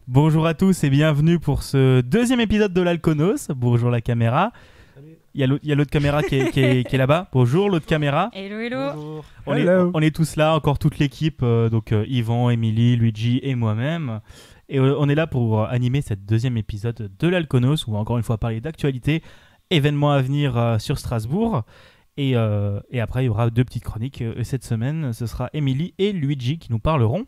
Bonjour à tous et bienvenue pour ce deuxième épisode de l'Alconos. Bonjour la caméra. Salut. Il y a l'autre caméra qui est là-bas. Bonjour l'autre caméra. Hello, hello. Bonjour. On est tous là, encore toute l'équipe, Yvan, Émilie, Luigi et moi-même. Et on est là pour animer cette deuxième épisode de l'Alconos où on va encore une fois parler d'actualité, événements à venir sur Strasbourg. Et après, il y aura deux petites chroniques. Cette semaine, ce sera Émilie et Luigi qui nous parleront.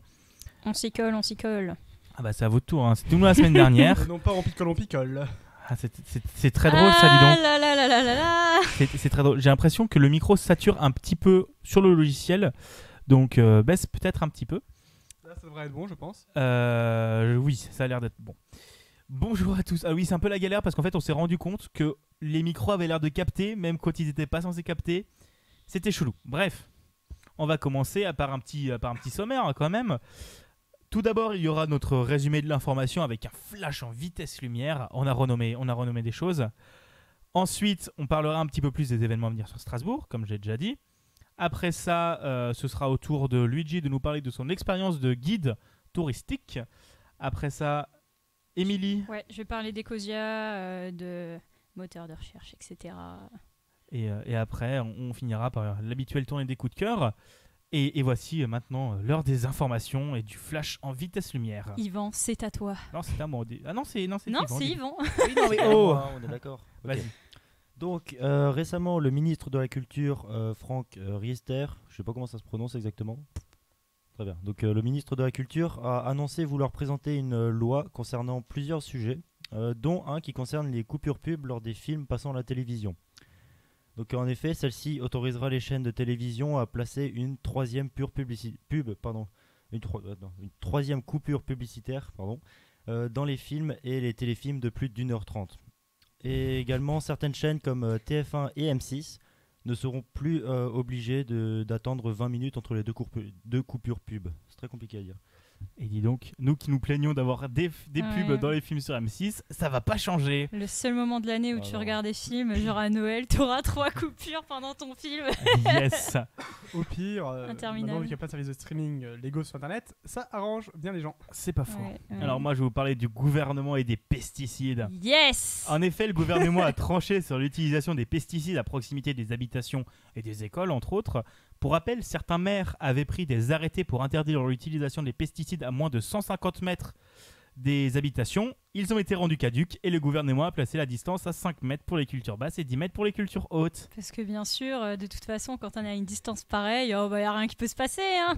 On s'y colle, on s'y colle. Ah bah c'est à votre tour, hein. C'était nous la semaine dernière. Non pas on picole. Ah, c'est très drôle ça, dis donc. Ah là là là là là là. C'est très drôle. J'ai l'impression que le micro sature un petit peu sur le logiciel, donc baisse peut-être un petit peu. Là ça devrait être bon je pense. Oui, ça a l'air d'être bon. Bonjour à tous. Ah oui, c'est un peu la galère parce qu'en fait on s'est rendu compte que les micros avaient l'air de capter, même quand ils n'étaient pas censés capter. C'était chelou. Bref, on va commencer par un petit sommaire hein, quand même. Tout d'abord, il y aura notre résumé de l'information avec un flash en vitesse lumière. On a renommé des choses. Ensuite, on parlera un petit peu plus des événements à venir sur Strasbourg, comme j'ai déjà dit. Après ça, ce sera au tour de Luigi de nous parler de son expérience de guide touristique. Après ça, Émilie. Ouais, je vais parler d'Ecosia, de moteurs de recherche, etc. Et après, on finira par l'habituel tournée des coups de cœur. Et voici maintenant l'heure des informations et du flash en vitesse lumière. Yvan, c'est à toi. Non, c'est à moi. Ah non, c'est Non, Yvan, c'est dis- Yvan. Oui, non, mais Oh, oh. on est d'accord. Ok. Vas-y. Donc récemment le ministre de la Culture Franck Riester, je sais pas comment ça se prononce exactement. Très bien. Donc le ministre de la Culture a annoncé vouloir présenter une loi concernant plusieurs sujets, dont un qui concerne les coupures pub lors des films passant à la télévision. Donc en effet, celle-ci autorisera les chaînes de télévision à placer une troisième une troisième coupure publicitaire dans les films et les téléfilms de plus d'1h30. Et également, certaines chaînes comme TF1 et M6 ne seront plus obligées d'attendre 20 minutes entre les deux coupures pub. C'est très compliqué à dire. Et dis donc, nous qui nous plaignons d'avoir des pubs Ouais. dans les films sur M6, ça va pas changer. Le seul moment de l'année où Ah tu non. regardes des films, genre à Noël, t'auras 3 coupures pendant ton film. Yes. Au pire, Interminable. maintenant vu qu'il n'y a pas de service de streaming légaux sur internet, ça arrange bien les gens. C'est pas faux. Ouais. Alors moi, je vais vous parler du gouvernement et des pesticides. Yes. En effet, le gouvernement a tranché sur l'utilisation des pesticides à proximité des habitations et des écoles, entre autres. Pour rappel, certains maires avaient pris des arrêtés pour interdire l'utilisation des pesticides à moins de 150 mètres des habitations. Ils ont été rendus caducs et le gouvernement a placé la distance à 5 mètres pour les cultures basses et 10 mètres pour les cultures hautes. Parce que bien sûr, de toute façon, quand on a une distance pareille, oh, bah, y a rien qui peut se passer. Hein.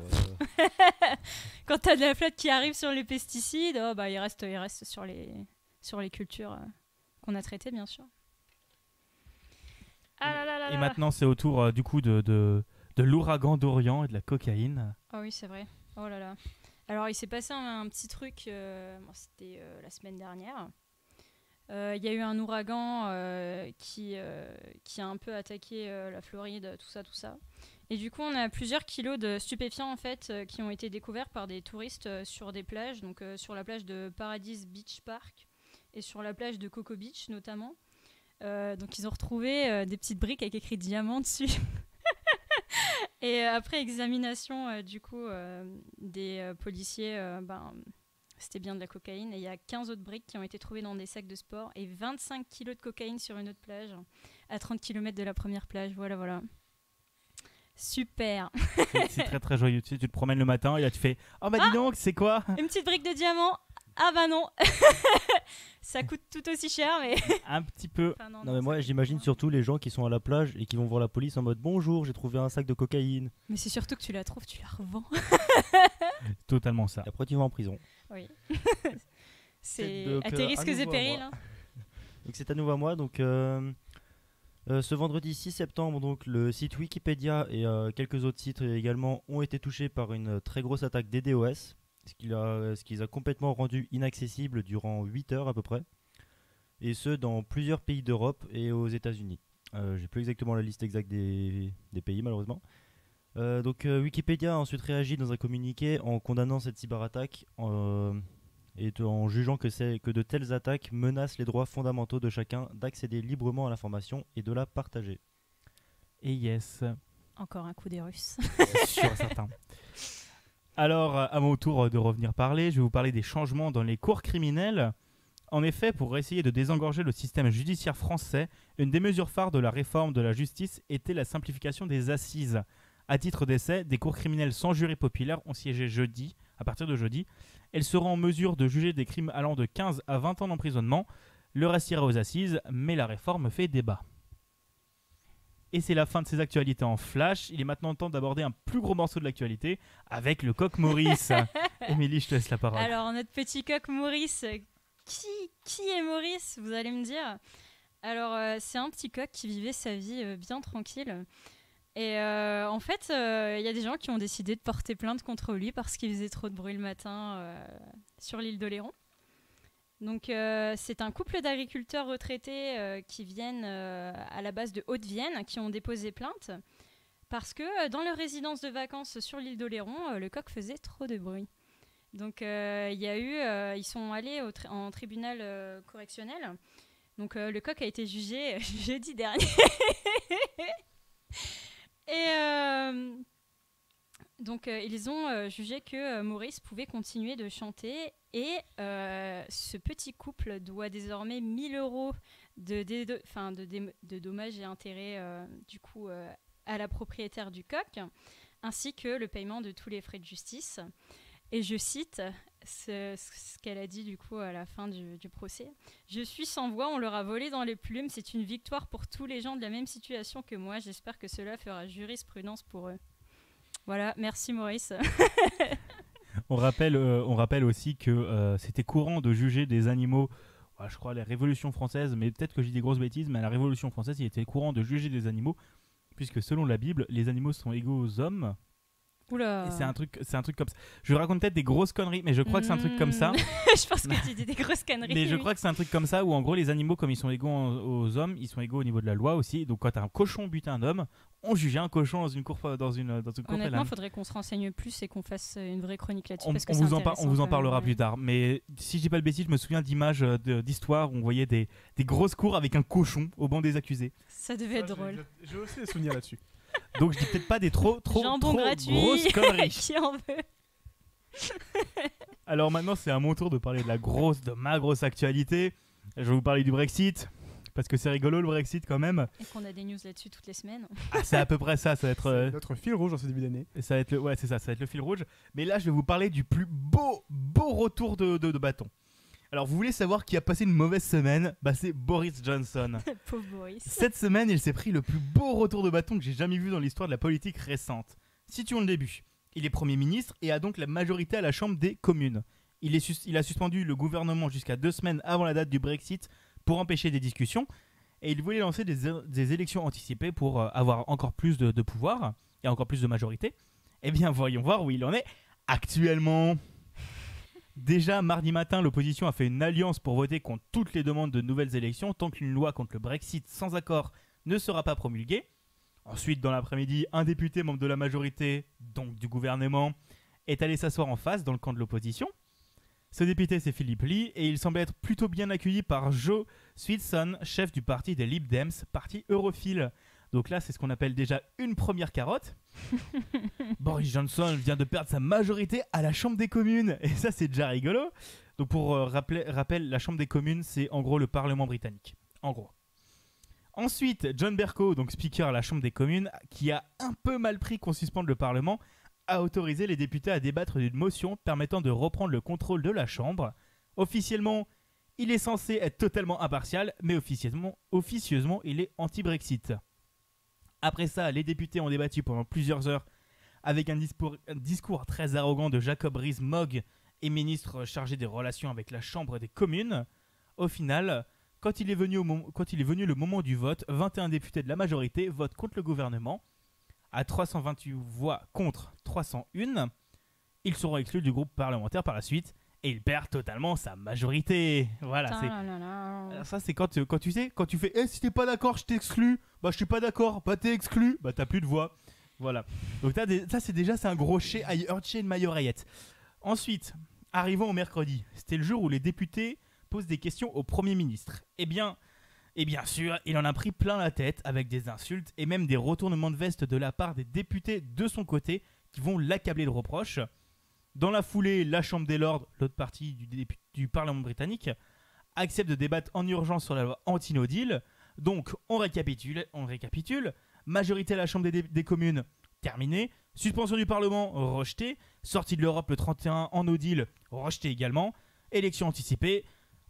Quand t'as de la flotte qui arrive sur les pesticides, oh, bah, il reste sur les cultures qu'on a traitées, bien sûr. Ah là là là Et là. maintenant, c'est au tour du coup de l'ouragan d'Orient et de la cocaïne. Ah oui, c'est vrai. Oh là là. Alors, il s'est passé un petit truc, c'était la semaine dernière. Il y a eu un ouragan qui a un peu attaqué la Floride, tout ça. Et du coup, on a plusieurs kilos de stupéfiants en fait qui ont été découverts par des touristes sur des plages, donc sur la plage de Paradise Beach Park et sur la plage de Coco Beach notamment. Donc, ils ont retrouvé des petites briques avec écrit diamant dessus. Et après examination des policiers, c'était bien de la cocaïne. Et il y a 15 autres briques qui ont été trouvées dans des sacs de sport et 25 kilos de cocaïne sur une autre plage, à 30 km de la première plage. Voilà. Super. C'est très très joyeux. Tu sais, tu te promènes le matin et là tu fais « Oh bah dis donc, c'est quoi ?» Une petite brique de diamant. Ah bah non. Ça coûte tout aussi cher, mais... Un petit peu. Enfin, Non mais moi j'imagine surtout les gens qui sont à la plage et qui vont voir la police en mode bonjour, j'ai trouvé un sac de cocaïne. Mais c'est surtout que tu la trouves, tu la revends. Totalement ça. Et après tu vas en prison. Oui. C'est C'est donc, à tes à risques nouveau et à périls. moi. Hein. Donc c'est à nouveau à moi. Donc ce vendredi 6 septembre, donc le site Wikipédia et quelques autres sites également ont été touchés par une très grosse attaque DDoS, ce qui les a complètement rendus inaccessibles durant 8 heures à peu près, et ce dans plusieurs pays d'Europe et aux États-Unis. J'ai plus exactement la liste exacte des pays malheureusement. Donc Wikipédia a ensuite réagi dans un communiqué en condamnant cette cyberattaque et en jugeant que de telles attaques menacent les droits fondamentaux de chacun d'accéder librement à l'information et de la partager. Et yes, Encore un coup des Russes. sûr et certain. Alors, à mon tour de revenir parler, je vais vous parler des changements dans les cours criminelles. En effet, pour essayer de désengorger le système judiciaire français, une des mesures phares de la réforme de la justice était la simplification des assises. À titre d'essai, des cours criminelles sans jury populaire ont siégé jeudi, à partir de jeudi. Elles seront en mesure de juger des crimes allant de 15 à 20 ans d'emprisonnement. Le reste ira aux assises, mais la réforme fait débat. Et c'est la fin de ces actualités en flash. Il est maintenant temps d'aborder un plus gros morceau de l'actualité avec le coq Maurice. Émilie, je te laisse la parole. Alors, notre petit coq Maurice, qui est Maurice, vous allez me dire. Alors, c'est un petit coq qui vivait sa vie bien tranquille. Et en fait, il y a des gens qui ont décidé de porter plainte contre lui parce qu'il faisait trop de bruit le matin sur l'île d'Oléron. Donc, c'est un couple d'agriculteurs retraités qui viennent à la base de Haute-Vienne qui ont déposé plainte parce que dans leur résidence de vacances sur l'île d'Oléron, le coq faisait trop de bruit. Donc, ils sont allés en tribunal correctionnel. Donc, le coq a été jugé jeudi dernier. Et donc, ils ont jugé que Maurice pouvait continuer de chanter et ce petit couple doit désormais 1 000 € de dommages et intérêts du coup, à la propriétaire du coq, ainsi que le paiement de tous les frais de justice. Et je cite ce qu'elle a dit du coup à la fin du procès. « Je suis sans voix, on leur a volé dans les plumes. C'est une victoire pour tous les gens de la même situation que moi. J'espère que cela fera jurisprudence pour eux. » Voilà, merci Maurice. On rappelle aussi que c'était courant de juger des animaux, je crois à la Révolution française, mais peut-être que je dis des grosses bêtises, mais à la Révolution française, il était courant de juger des animaux, puisque selon la Bible, les animaux sont égaux aux hommes. Oula. Et c'est un truc comme ça. Je raconte peut-être des grosses conneries, mais je crois que c'est un truc comme ça. Je pense que tu dis des grosses conneries. Mais je crois que c'est un truc comme ça où en gros les animaux, comme ils sont égaux aux hommes, ils sont égaux au niveau de la loi aussi. Donc quand un cochon bute un homme, on jugeait un cochon dans une cour pénale. Honnêtement, il faudrait qu'on se renseigne plus et qu'on fasse une vraie chronique là-dessus. On vous en parlera plus tard. Mais si je dis pas le bêtise, je me souviens d'images d'histoire où on voyait des grosses cours avec un cochon au banc des accusés. Ça devait être drôle. J'ai aussi des souvenirs là-dessus. Donc je dis peut-être pas des trop gratuit. grosses conneries. Qui en veut? Alors maintenant c'est à mon tour de parler de ma grosse actualité. Je vais vous parler du Brexit parce que c'est rigolo le Brexit quand même. Et qu'on a des news là-dessus toutes les semaines. Ah, c'est à peu près ça, ça va être notre fil rouge dans ce début d'année. Ça va être ça va être le fil rouge. Mais là je vais vous parler du plus beau retour de bâton. Alors vous voulez savoir qui a passé une mauvaise semaine? C'est Boris Johnson. Pauvre Boris. Cette semaine, il s'est pris le plus beau retour de bâton que j'ai jamais vu dans l'histoire de la politique récente. Situons le début. Il est Premier ministre et a donc la majorité à la Chambre des communes. Il a suspendu le gouvernement jusqu'à 2 semaines avant la date du Brexit pour empêcher des discussions. Et il voulait lancer des élections anticipées pour avoir encore plus de pouvoir et encore plus de majorité. Eh bien, voyons voir où il en est actuellement. Déjà, mardi matin, l'opposition a fait une alliance pour voter contre toutes les demandes de nouvelles élections tant qu'une loi contre le Brexit sans accord ne sera pas promulguée. Ensuite, dans l'après-midi, un député membre de la majorité, donc du gouvernement, est allé s'asseoir en face dans le camp de l'opposition. Ce député, c'est Philippe Lee, et il semble être plutôt bien accueilli par Joe Swinson, chef du parti des Lib Dems, parti europhile. Donc là, c'est ce qu'on appelle déjà une première carotte. Boris Johnson vient de perdre sa majorité à la Chambre des communes. Et ça, c'est déjà rigolo. Donc pour rappel, la Chambre des communes, c'est en gros le Parlement britannique. En gros. Ensuite, John Bercow, donc speaker à la Chambre des communes, qui a un peu mal pris qu'on suspende le Parlement, a autorisé les députés à débattre d'une motion permettant de reprendre le contrôle de la Chambre. Officiellement, il est censé être totalement impartial, mais officieusement, il est anti-Brexit. Après ça, les députés ont débattu pendant plusieurs heures avec un discours très arrogant de Jacob Rees-Mogg et ministre chargé des relations avec la Chambre des communes. Au final, quand il est venu le moment du vote, 21 députés de la majorité votent contre le gouvernement. À 328 voix contre 301, ils seront exclus du groupe parlementaire par la suite et il perd totalement sa majorité. Voilà, Alors ça c'est quand tu fais si t'es pas d'accord, je t'exclus. Je suis pas d'accord, t'es exclu, t'as plus de voix. Voilà. Donc c'est un gros chien de my oreillette. Ensuite, arrivons au mercredi. C'était le jour où les députés posent des questions au Premier ministre. Et bien sûr, il en a pris plein la tête avec des insultes et même des retournements de veste de la part des députés de son côté qui vont l'accabler de reproches. Dans la foulée, la Chambre des Lords, l'autre partie du Parlement britannique, accepte de débattre en urgence sur la loi anti-no deal. Donc, on récapitule. Majorité à la Chambre des communes, terminée. Suspension du Parlement, rejetée. Sortie de l'Europe le 31 en no deal, rejetée également. Élection anticipée.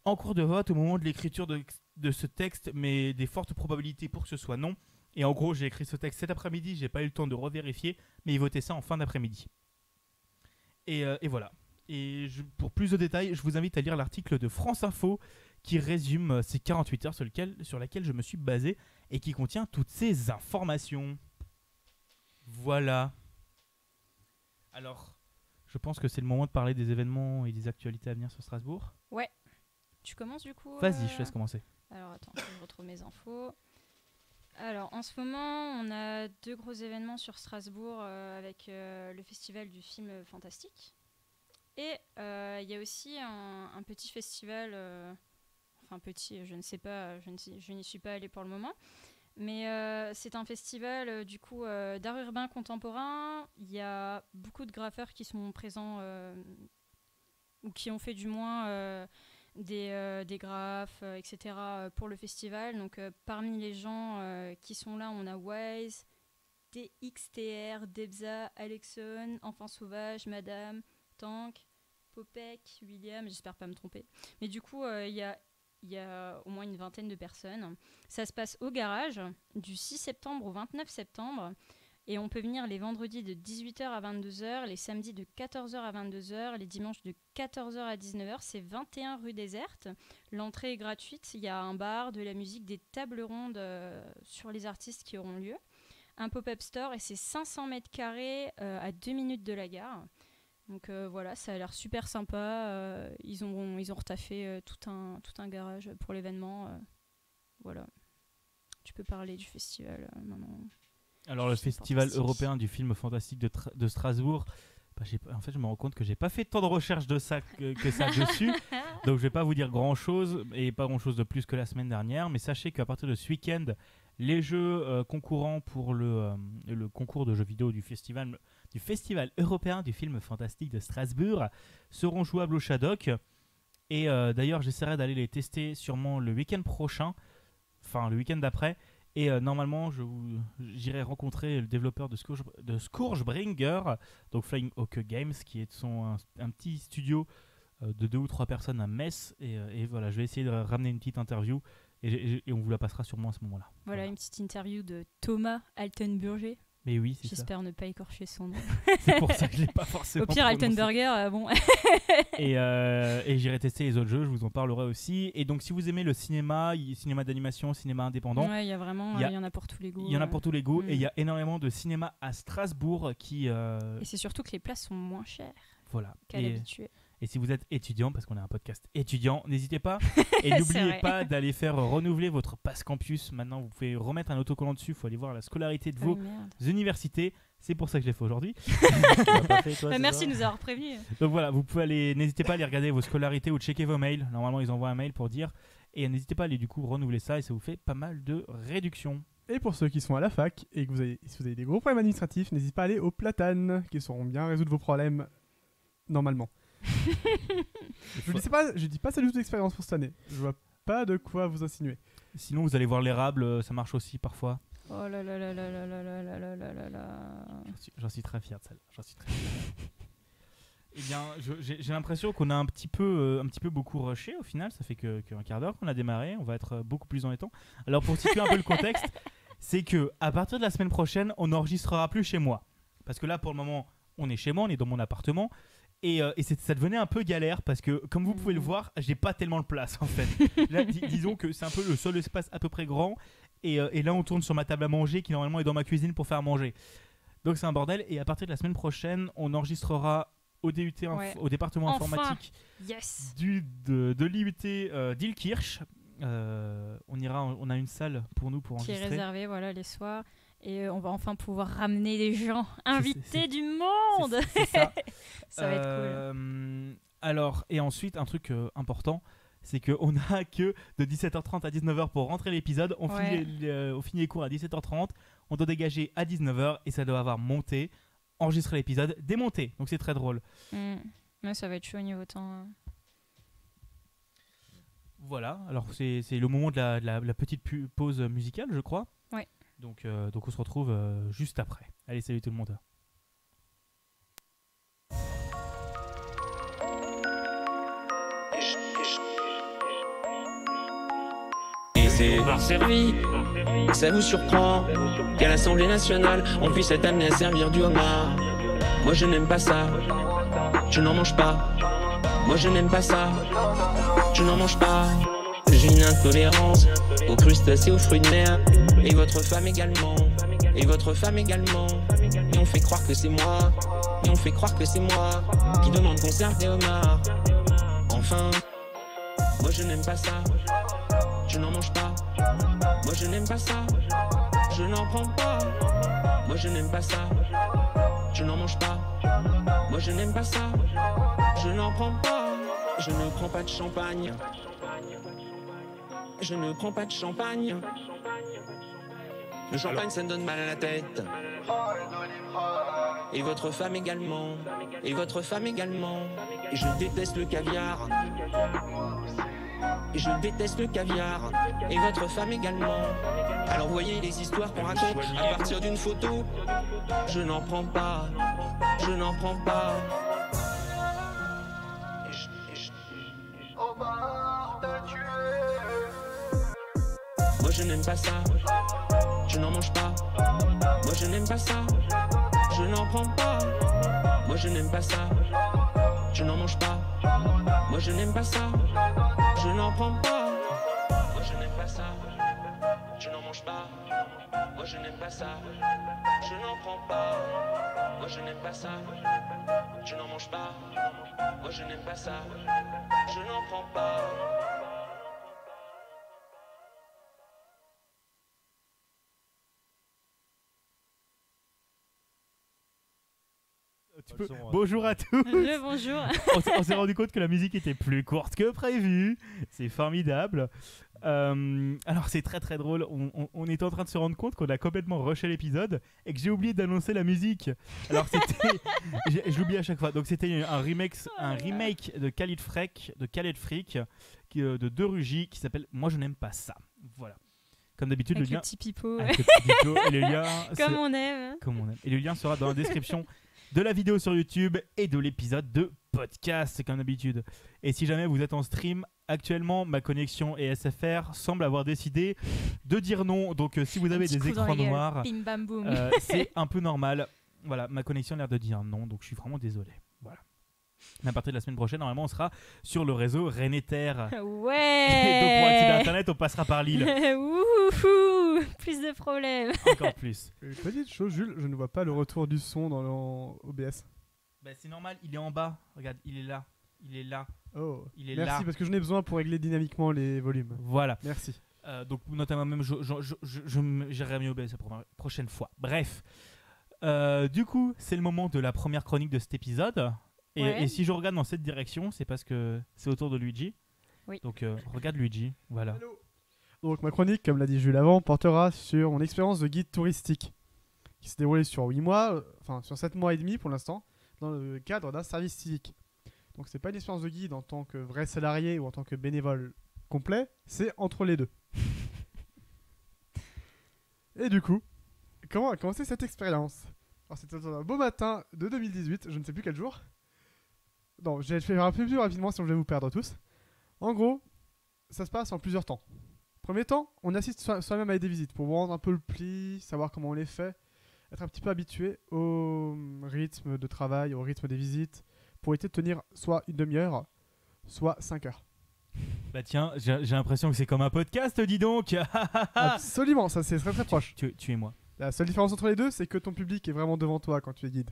En cours de vote au moment de l'écriture de ce texte, mais des fortes probabilités pour que ce soit non. Et en gros, j'ai écrit ce texte cet après-midi, j'ai pas eu le temps de revérifier, mais ils votaient ça en fin d'après-midi. Et voilà. Et pour plus de détails, je vous invite à lire l'article de France Info qui résume ces 48 heures sur laquelle je me suis basé et qui contient toutes ces informations. Voilà. Alors, je pense que c'est le moment de parler des événements et des actualités à venir sur Strasbourg. Ouais. Tu commences du coup Vas-y, je laisse commencer. Alors attends, je retrouve mes infos. Alors en ce moment, on a 2 gros événements sur Strasbourg avec le festival du film fantastique. Et il y a aussi un petit festival, enfin petit, je ne sais pas, je n'y suis pas allée pour le moment. Mais c'est un festival du coup d'art urbain contemporain. Il y a beaucoup de graffeurs qui sont présents ou qui ont fait du moins des graphes, etc. pour le festival. Donc parmi les gens qui sont là, on a Wise, DXTR, Debza, Alexon, Enfant Sauvage, Madame, Tank, Popek, William, j'espère pas me tromper. Mais du coup, il y a au moins une vingtaine de personnes. Ça se passe au garage du 6 septembre au 29 septembre. Et on peut venir les vendredis de 18h à 22h, les samedis de 14h à 22h, les dimanches de 14h à 19h. C'est 21 rue Déserte. L'entrée est gratuite. Il y a un bar, de la musique, des tables rondes sur les artistes qui auront lieu. Un pop-up store et c'est 500 mètres carrés à 2 minutes de la gare. Donc voilà, ça a l'air super sympa. Ils ont retaffé tout un garage pour l'événement. Voilà. Tu peux parler du festival maintenant. Alors le festival européen du film fantastique de Strasbourg, en fait je me rends compte que j'ai pas fait tant de recherches de ça que ça dessus, donc je vais pas vous dire grand chose et pas grand chose de plus que la semaine dernière, mais sachez qu'à partir de ce week-end, les jeux concourant pour le concours de jeux vidéo du festival européen du film fantastique de Strasbourg seront jouables au Shadok. Et d'ailleurs j'essaierai d'aller les tester sûrement le week-end prochain, enfin le week-end d'après. Et normalement, j'irai rencontrer le développeur de Scourgebringer, donc Flying Hawk Games, qui est un petit studio de 2 ou 3 personnes à Metz. Et voilà, je vais essayer de ramener une petite interview et on vous la passera sûrement à ce moment-là. Voilà, une petite interview de Thomas Altenburger. Mais oui, c'est ça. J'espère ne pas écorcher son nom. C'est pour ça que je l'ai pas forcément Au pire, prononcé. Altenburger, bon. Et j'irai tester les autres jeux, je vous en parlerai aussi. Et donc, si vous aimez le cinéma d'animation, cinéma indépendant, Ouais, il y en a pour tous les goûts. il y en a pour tous les goûts. Et il y a énormément de cinéma à Strasbourg qui. Et c'est surtout que les places sont moins chères Voilà. qu'à l'habitude. Et si vous êtes étudiant, parce qu'on est un podcast étudiant, n'hésitez pas. Et C'est n'oubliez vrai. pas d'aller faire renouveler votre passe campus. Maintenant, vous pouvez remettre un autocollant dessus. Il faut aller voir la scolarité de vos Merde. universités. C'est pour ça que je l'ai fait aujourd'hui. Tu l'as pas fait, toi, c'est Merci ça de nous avoir prévenus. Donc voilà, vous pouvez aller. N'hésitez pas à aller regarder vos scolarités ou checker vos mails. Normalement, ils envoient un mail pour dire. Et n'hésitez pas à aller du coup renouveler ça et ça vous fait pas mal de réductions. Et pour ceux qui sont à la fac et que si vous avez des gros problèmes administratifs, n'hésitez pas à aller au Platane, qui sauront bien résoudre vos problèmes normalement. Je dis pas ça du tout d'expérience pour cette année. Je vois pas de quoi vous insinuer. Sinon, vous allez voir l'érable, ça marche aussi parfois. Oh là là là là là là là là là là là là. J'en suis très fier de celle-là. J'en suis très fier. Eh bien, j'ai l'impression qu'on a un petit peu beaucoup rushé au final. Ça fait qu'un quart d'heure qu'on a démarré. On va être beaucoup plus dans les temps. Alors, pour situer un peu le contexte, c'est que à partir de la semaine prochaine, on n'enregistrera plus chez moi. Parce que là, pour le moment, on est chez moi, on est dans mon appartement. Et ça devenait un peu galère parce que, comme vous pouvez le voir, j'ai pas tellement de place en fait. Là, disons que c'est un peu le seul espace à peu près grand. Et là, on tourne sur ma table à manger qui normalement est dans ma cuisine pour faire manger. Donc c'est un bordel. Et à partir de la semaine prochaine, on enregistrera au DUT, au département informatique Yes. de l'IUT d'Ilkirch. On a une salle pour nous pour Qui est enregistrer. réservé, voilà, les soirs. Et on va enfin pouvoir ramener des gens invités du monde. C'est ça. Ça va être cool. Alors, et ensuite, un truc important, c'est qu'on n'a que de 17h30 à 19h pour rentrer l'épisode. On finit les cours à 17h30, on doit dégager à 19h et ça doit avoir monté enregistrer l'épisode, démonter. Donc c'est très drôle. Ouais, ça va être chaud au niveau temps. Voilà, alors c'est le moment de la petite pause musicale, je crois. Ouais. Donc on se retrouve juste après. Allez, salut tout le monde. Et c'est servi, ça vous surprend qu'à l'Assemblée nationale, on puisse être amené à servir du homard. Moi je n'aime pas ça, je n'en mange pas. Moi je n'aime pas ça, je n'en mange pas. J'ai une intolérance aux crustacés, aux fruits de mer. Et votre femme également, et votre femme également. Et on fait croire que c'est moi, et on fait croire que c'est moi qui demande qu'on serve des homards. Enfin, moi je n'aime pas ça, je n'en mange pas. Moi je n'aime pas ça, je n'en prends pas. Moi je n'aime pas ça, je n'en mange pas. Moi je n'aime pas ça, je n'en prends pas. Je ne prends pas de champagne. Je ne prends pas de champagne. Le champagne ça me donne mal à la tête. Et votre femme également. Et votre femme également. Et je déteste le caviar. Et je déteste le caviar. Et votre femme également. Alors voyez les histoires qu'on raconte à partir d'une photo. Je n'en prends pas. Je n'en prends pas. Moi je n'aime pas ça, je n'en mange pas. Moi je n'aime pas ça, je n'en prends pas. Moi je n'aime pas ça, je n'en mange pas. Moi je n'aime pas ça, je n'en prends pas. Moi je n'aime pas ça, je n'en mange pas. Moi je n'aime pas ça, je n'en prends pas. Moi je n'aime pas ça, je n'en mange pas. Moi je n'aime pas ça, je n'en prends pas. Bonjour à tous. Bonjour. On s'est rendu compte que la musique était plus courte que prévu. C'est formidable. Alors c'est très très drôle. On était en train de se rendre compte qu'on a complètement rushé l'épisode et que j'ai oublié d'annoncer la musique. Alors c'était, je l'oublie à chaque fois. Donc c'était un remake de Khalid Freak, de De Rugy qui s'appelle Moi je n'aime pas ça. Voilà. Comme d'habitude Avec le lien. le petit pipeau. Avec le petit pipeau et le lien. Comme on aime. Comme on aime. Et le lien sera dans la description de la vidéo sur YouTube et de l'épisode de podcast, comme d'habitude. Et si jamais vous êtes en stream, actuellement, ma connexion et SFR semble avoir décidé de dire non. Donc, si vous avez des écrans noirs, bim bam boum. c'est un peu normal. Voilà, ma connexion a l'air de dire non, donc je suis vraiment désolé. Voilà. Mais à partir de la semaine prochaine, normalement, on sera sur le réseau Rennes-Terre. Ouais. Et donc, pour accéder à Internet, on passera par Lille. Wouhou, plus de problèmes. Encore plus. Petite chose, Jules, je ne vois pas le retour du son dans l'OBS. Bah, c'est normal, il est en bas. Regarde, il est là. Il est là. Oh, Il est merci, là. parce que j'en ai besoin pour régler dynamiquement les volumes. Voilà. Merci. Donc, notamment, même, j'irai mieux OBS la prochaine fois. Bref. Du coup, c'est le moment de la première chronique de cet épisode. Et si je regarde dans cette direction, c'est parce que c'est autour de Luigi. Oui. Donc, regarde Luigi. Voilà. Hello. Donc, ma chronique, comme l'a dit Jules avant, portera sur mon expérience de guide touristique qui s'est déroulée sur 8 mois, enfin sur 7 mois et demi pour l'instant, dans le cadre d'un service civique. Donc, c'est pas une expérience de guide en tant que vrai salarié ou en tant que bénévole complet, c'est entre les deux. Et du coup, comment a commencé cette expérience? Alors, c'était un beau matin de 2018, je ne sais plus quel jour. Non, je vais faire un peu plus rapidement sinon je vais vous perdre tous. En gros, ça se passe en plusieurs temps. Premier temps, on assiste soi-même à des visites pour rendre un peu le pli, savoir comment on les fait, être un petit peu habitué au rythme de travail, au rythme des visites, pour éviter de tenir soit une demi-heure, soit 5 heures. Bah tiens, j'ai l'impression que c'est comme un podcast, dis donc. Absolument, ça c'est très très proche. Tu es moi. La seule différence entre les deux, c'est que ton public est vraiment devant toi quand tu es guide.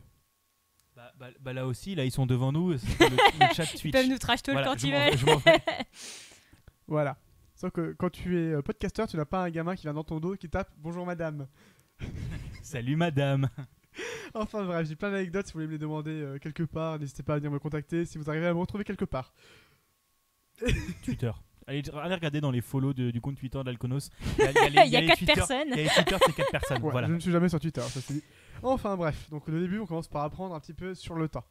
Bah là aussi, là ils sont devant nous, c'est le chat Twitch. Ils peuvent nous trash talk Voilà, quand je ils m'en veulent. vais, je m'en vais. Voilà. Sauf que quand tu es podcasteur, tu n'as pas un gamin qui vient dans ton dos qui tape « Bonjour madame ». Salut madame. Enfin bref, j'ai plein d'anecdotes, si vous voulez me les demander quelque part, n'hésitez pas à venir me contacter si vous arrivez à me retrouver quelque part. Twitter. Allez regarder dans les follow du compte Twitter d'Alconos. Il y a les 4 Twitter- personnes. Il y a les Twitter, c'est 4 personnes. Ouais, Voilà. je ne suis jamais sur Twitter, ça c'est dit. Enfin bref, donc au début on commence par apprendre un petit peu sur le tas.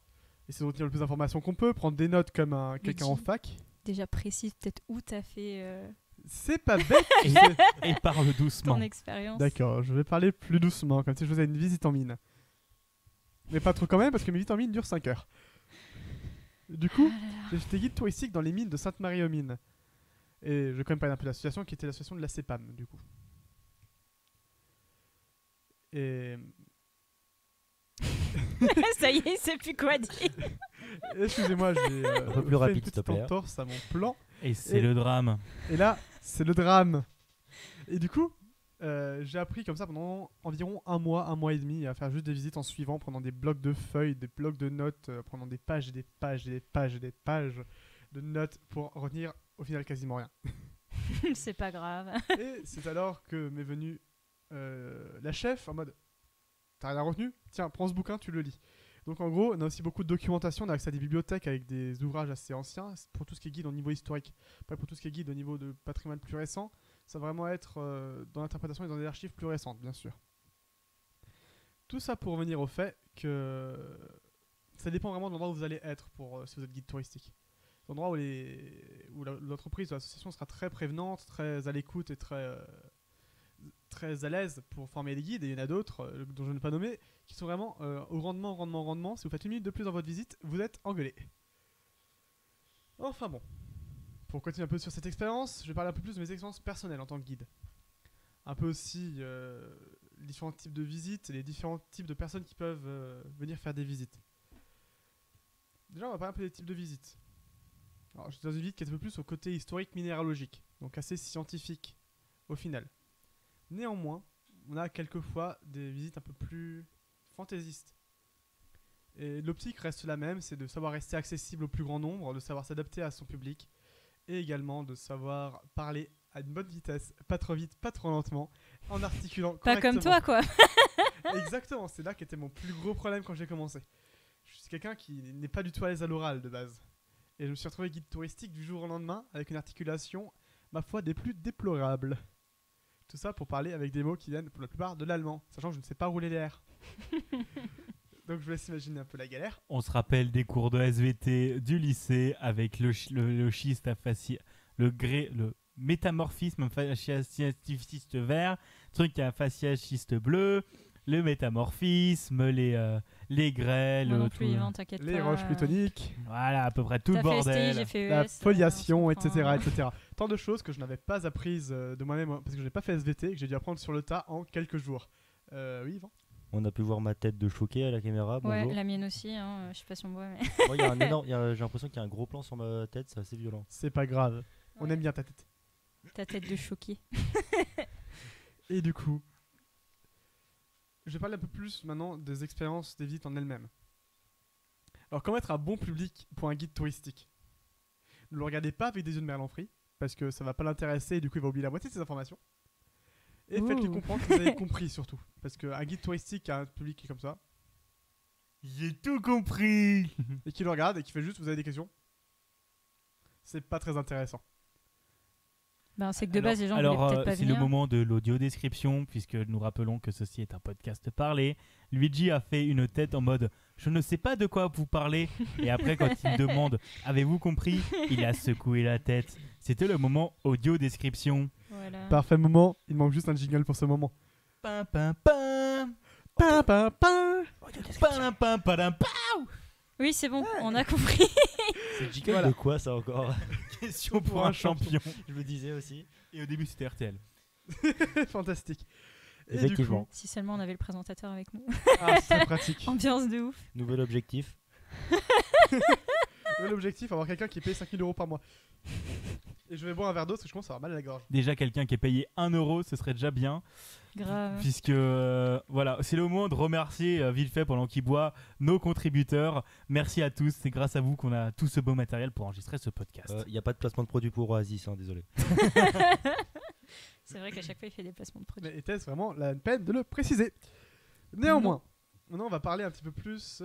Essayer de retenir le plus d'informations qu'on peut, prendre des notes comme quelqu'un en Luigi. fac. Déjà précise peut-être où t'as fait C'est pas bête, tu Et- sais. Et parle doucement. ton expérience. D'accord, je vais parler plus doucement, comme si je faisais une visite en mine. Mais pas trop quand même, parce que mes visites en mine durent 5 heures. Du coup, j'ai fait guide touristique dans les mines de Sainte-Marie-aux-Mines. Et je vais quand même parler un peu de l'association, qui était l'association de la CEPAM, du coup. Et... Ça y est, il sait plus quoi dire. Excusez-moi, j'ai Un peu plus fait rapide, une s'il te petite plaît. entorse à mon plan. Et c'est Et- le drame. Et là, c'est le drame. Et du coup, j'ai appris comme ça pendant environ un mois et demi, à faire juste des visites en suivant, prenant des blocs de feuilles, des blocs de notes, prenant des pages et des pages et des pages et des pages de notes pour retenir au final quasiment rien. C'est pas grave. Et c'est alors que m'est venue la chef en mode t'as rien retenu? Tiens, prends ce bouquin, tu le lis. Donc en gros, on a aussi beaucoup de documentation, on a accès à des bibliothèques avec des ouvrages assez anciens pour tout ce qui est guide au niveau historique. Pas pour tout ce qui est guide au niveau de patrimoine plus récent, ça va vraiment être dans l'interprétation et dans des archives plus récentes, bien sûr. Tout ça pour revenir au fait que ça dépend vraiment de l'endroit où vous allez être pour si vous êtes guide touristique. L'endroit où l'entreprise ou l'association sera très prévenante, très à l'écoute et très à l'aise pour former les guides, et il y en a d'autres dont je ne vais pas nommer qui sont vraiment au rendement. Si vous faites une minute de plus dans votre visite, vous êtes engueulé. Enfin bon, pour continuer un peu sur cette expérience, je vais parler un peu plus de mes expériences personnelles en tant que guide. Un peu aussi les différents types de visites et les différents types de personnes qui peuvent venir faire des visites. Déjà, on va parler un peu des types de visites. Alors, je suis dans une visite qui est un peu plus au côté historique minéralogique, donc assez scientifique au final. Néanmoins, on a quelquefois des visites un peu plus fantaisistes. Et l'optique reste la même, c'est de savoir rester accessible au plus grand nombre, de savoir s'adapter à son public, et également de savoir parler à une bonne vitesse, pas trop vite, pas trop lentement, en articulant Pas correctement. comme toi, quoi. Exactement, c'est là qu'était mon plus gros problème quand j'ai commencé. Je suis quelqu'un qui n'est pas du tout à l'aise à l'oral de base. Et je me suis retrouvé guide touristique du jour au lendemain avec une articulation, ma foi, des plus déplorables. Tout ça pour parler avec des mots qui viennent pour la plupart de l'allemand, sachant que je ne sais pas rouler les R. Donc je vous laisse imaginer un peu la galère. On se rappelle des cours de SVT du lycée avec le schiste à le métamorphisme fasciaschiste vert, truc à fasciaschiste bleu, le métamorphisme, les grès, Moi non tout- plus, Yvan, t'inquiète pas. Les roches plutoniques, voilà à peu près tout le T'as fait STI, bordel. j'ai fait ES. la foliation, on etc., comprend. etc. Tant de choses que je n'avais pas apprises de moi-même parce que je n'ai pas fait SVT et que j'ai dû apprendre sur le tas en quelques jours. Oui, Yvan. On a pu voir ma tête de choqué à la caméra. Ouais, Bonjour. la mienne aussi, hein, je sais pas si on voit, mais. Moi, il y a un énorme- j'ai l'impression qu'il y a un gros plan sur ma tête, c'est assez violent. C'est pas grave. On Ouais. aime bien ta tête. Ta tête de choqué. Et du coup, je vais parler un peu plus maintenant des expériences des visites en elles-mêmes. Alors, comment être un bon public pour un guide touristique? Ne le regardez pas avec des yeux de merlan frit, parce que ça va pas l'intéresser et du coup il va oublier la moitié de ses informations. Et faites-lui Ouh. comprendre que vous avez compris surtout. Parce qu'un guide touristique a un public qui est comme ça, J'ai tout compris. et qui le regarde et qui fait juste vous avez des questions, c'est pas très intéressant. Ben, c'est que de base, les gens voulaient peut-être pas c'est venir. le moment de l'audio description, puisque nous rappelons que ceci est un podcast parlé. Luigi a fait une tête en mode « Je ne sais pas de quoi vous parlez ». Et après, quand il demande « Avez-vous compris ?», il a secoué la tête. C'était le moment audio description. Voilà. Parfait moment, il manque juste un jingle pour ce moment. Pam, pam, pam. Pam, pam, pam. Padam, pam, padam, pam. Oui, c'est bon, on a compris. C'est jingle Voilà. de quoi ça encore? Question pour un champion. Je me disais aussi. Et au début, c'était RTL. Fantastique. Et Effectivement. du coup, Si seulement on avait le présentateur avec nous. c'est pratique. Ambiance de ouf. Nouvel objectif. L'objectif, avoir quelqu'un qui paye 5 000 € par mois. Et je vais boire un verre d'eau parce que je commence à avoir mal à la gorge. Déjà, quelqu'un qui est payé 1 €, ce serait déjà bien. Grave. Puisque voilà, c'est le moment de remercier vite fait pendant qu'il boit nos contributeurs. Merci à tous, c'est grâce à vous qu'on a tout ce beau matériel pour enregistrer ce podcast. Il n'y a pas de placement de produit pour Oasis, hein, désolé. C'est vrai qu'à chaque fois, il fait des placements de produits. Mais était-ce vraiment la peine de le préciser? Néanmoins, maintenant on va parler un petit peu plus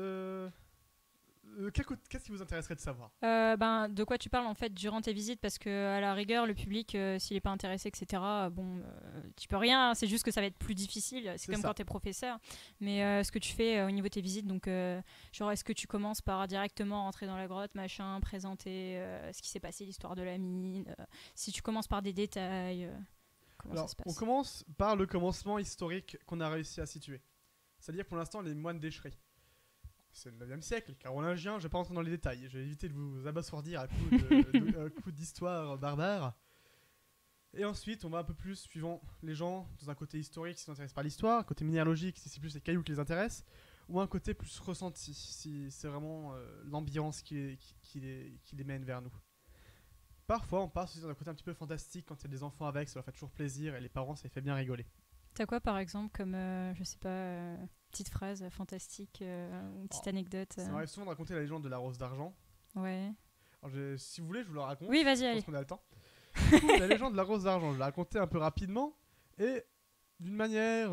Qu'est-ce qui vous intéresserait de savoir? De quoi tu parles en fait durant tes visites, parce que à la rigueur le public s'il est pas intéressé etc, tu peux rien, c'est juste que ça va être plus difficile, c'est comme ça. quand t'es professeur, mais ce que tu fais au niveau de tes visites, donc genre est-ce que tu commences par directement rentrer dans la grotte, machin, présenter ce qui s'est passé, l'histoire de la mine, si tu commences par des détails, comment Alors, ça se passe? on commence par le commencement historique qu'on a réussi à situer. C'est-à-dire pour l'instant les moines d'écherie. C'est le 9e siècle, carolingien, je ne vais pas rentrer dans les détails, je vais éviter de vous abasourdir à coups d'histoire barbare. Et ensuite, on va un peu plus, suivant les gens, dans un côté historique, s'ils s'intéressent par l'histoire, un côté minéralogique, si c'est plus les cailloux qui les intéressent, ou un côté plus ressenti, si c'est vraiment l'ambiance qui les mène vers nous. Parfois, on passe aussi dans un côté un petit peu fantastique, quand il y a des enfants avec, ça leur fait toujours plaisir, et les parents, ça les fait bien rigoler. T'as quoi par exemple comme, je sais pas, petite phrase fantastique ou une petite anecdote Ça m'arrive souvent de raconter la légende de la rose d'argent. Ouais. Alors, si vous voulez, je vous la raconte. Oui, vas-y, Je pense allez. qu'on a le temps. Du coup, la légende de la rose d'argent, je la racontais un peu rapidement et d'une manière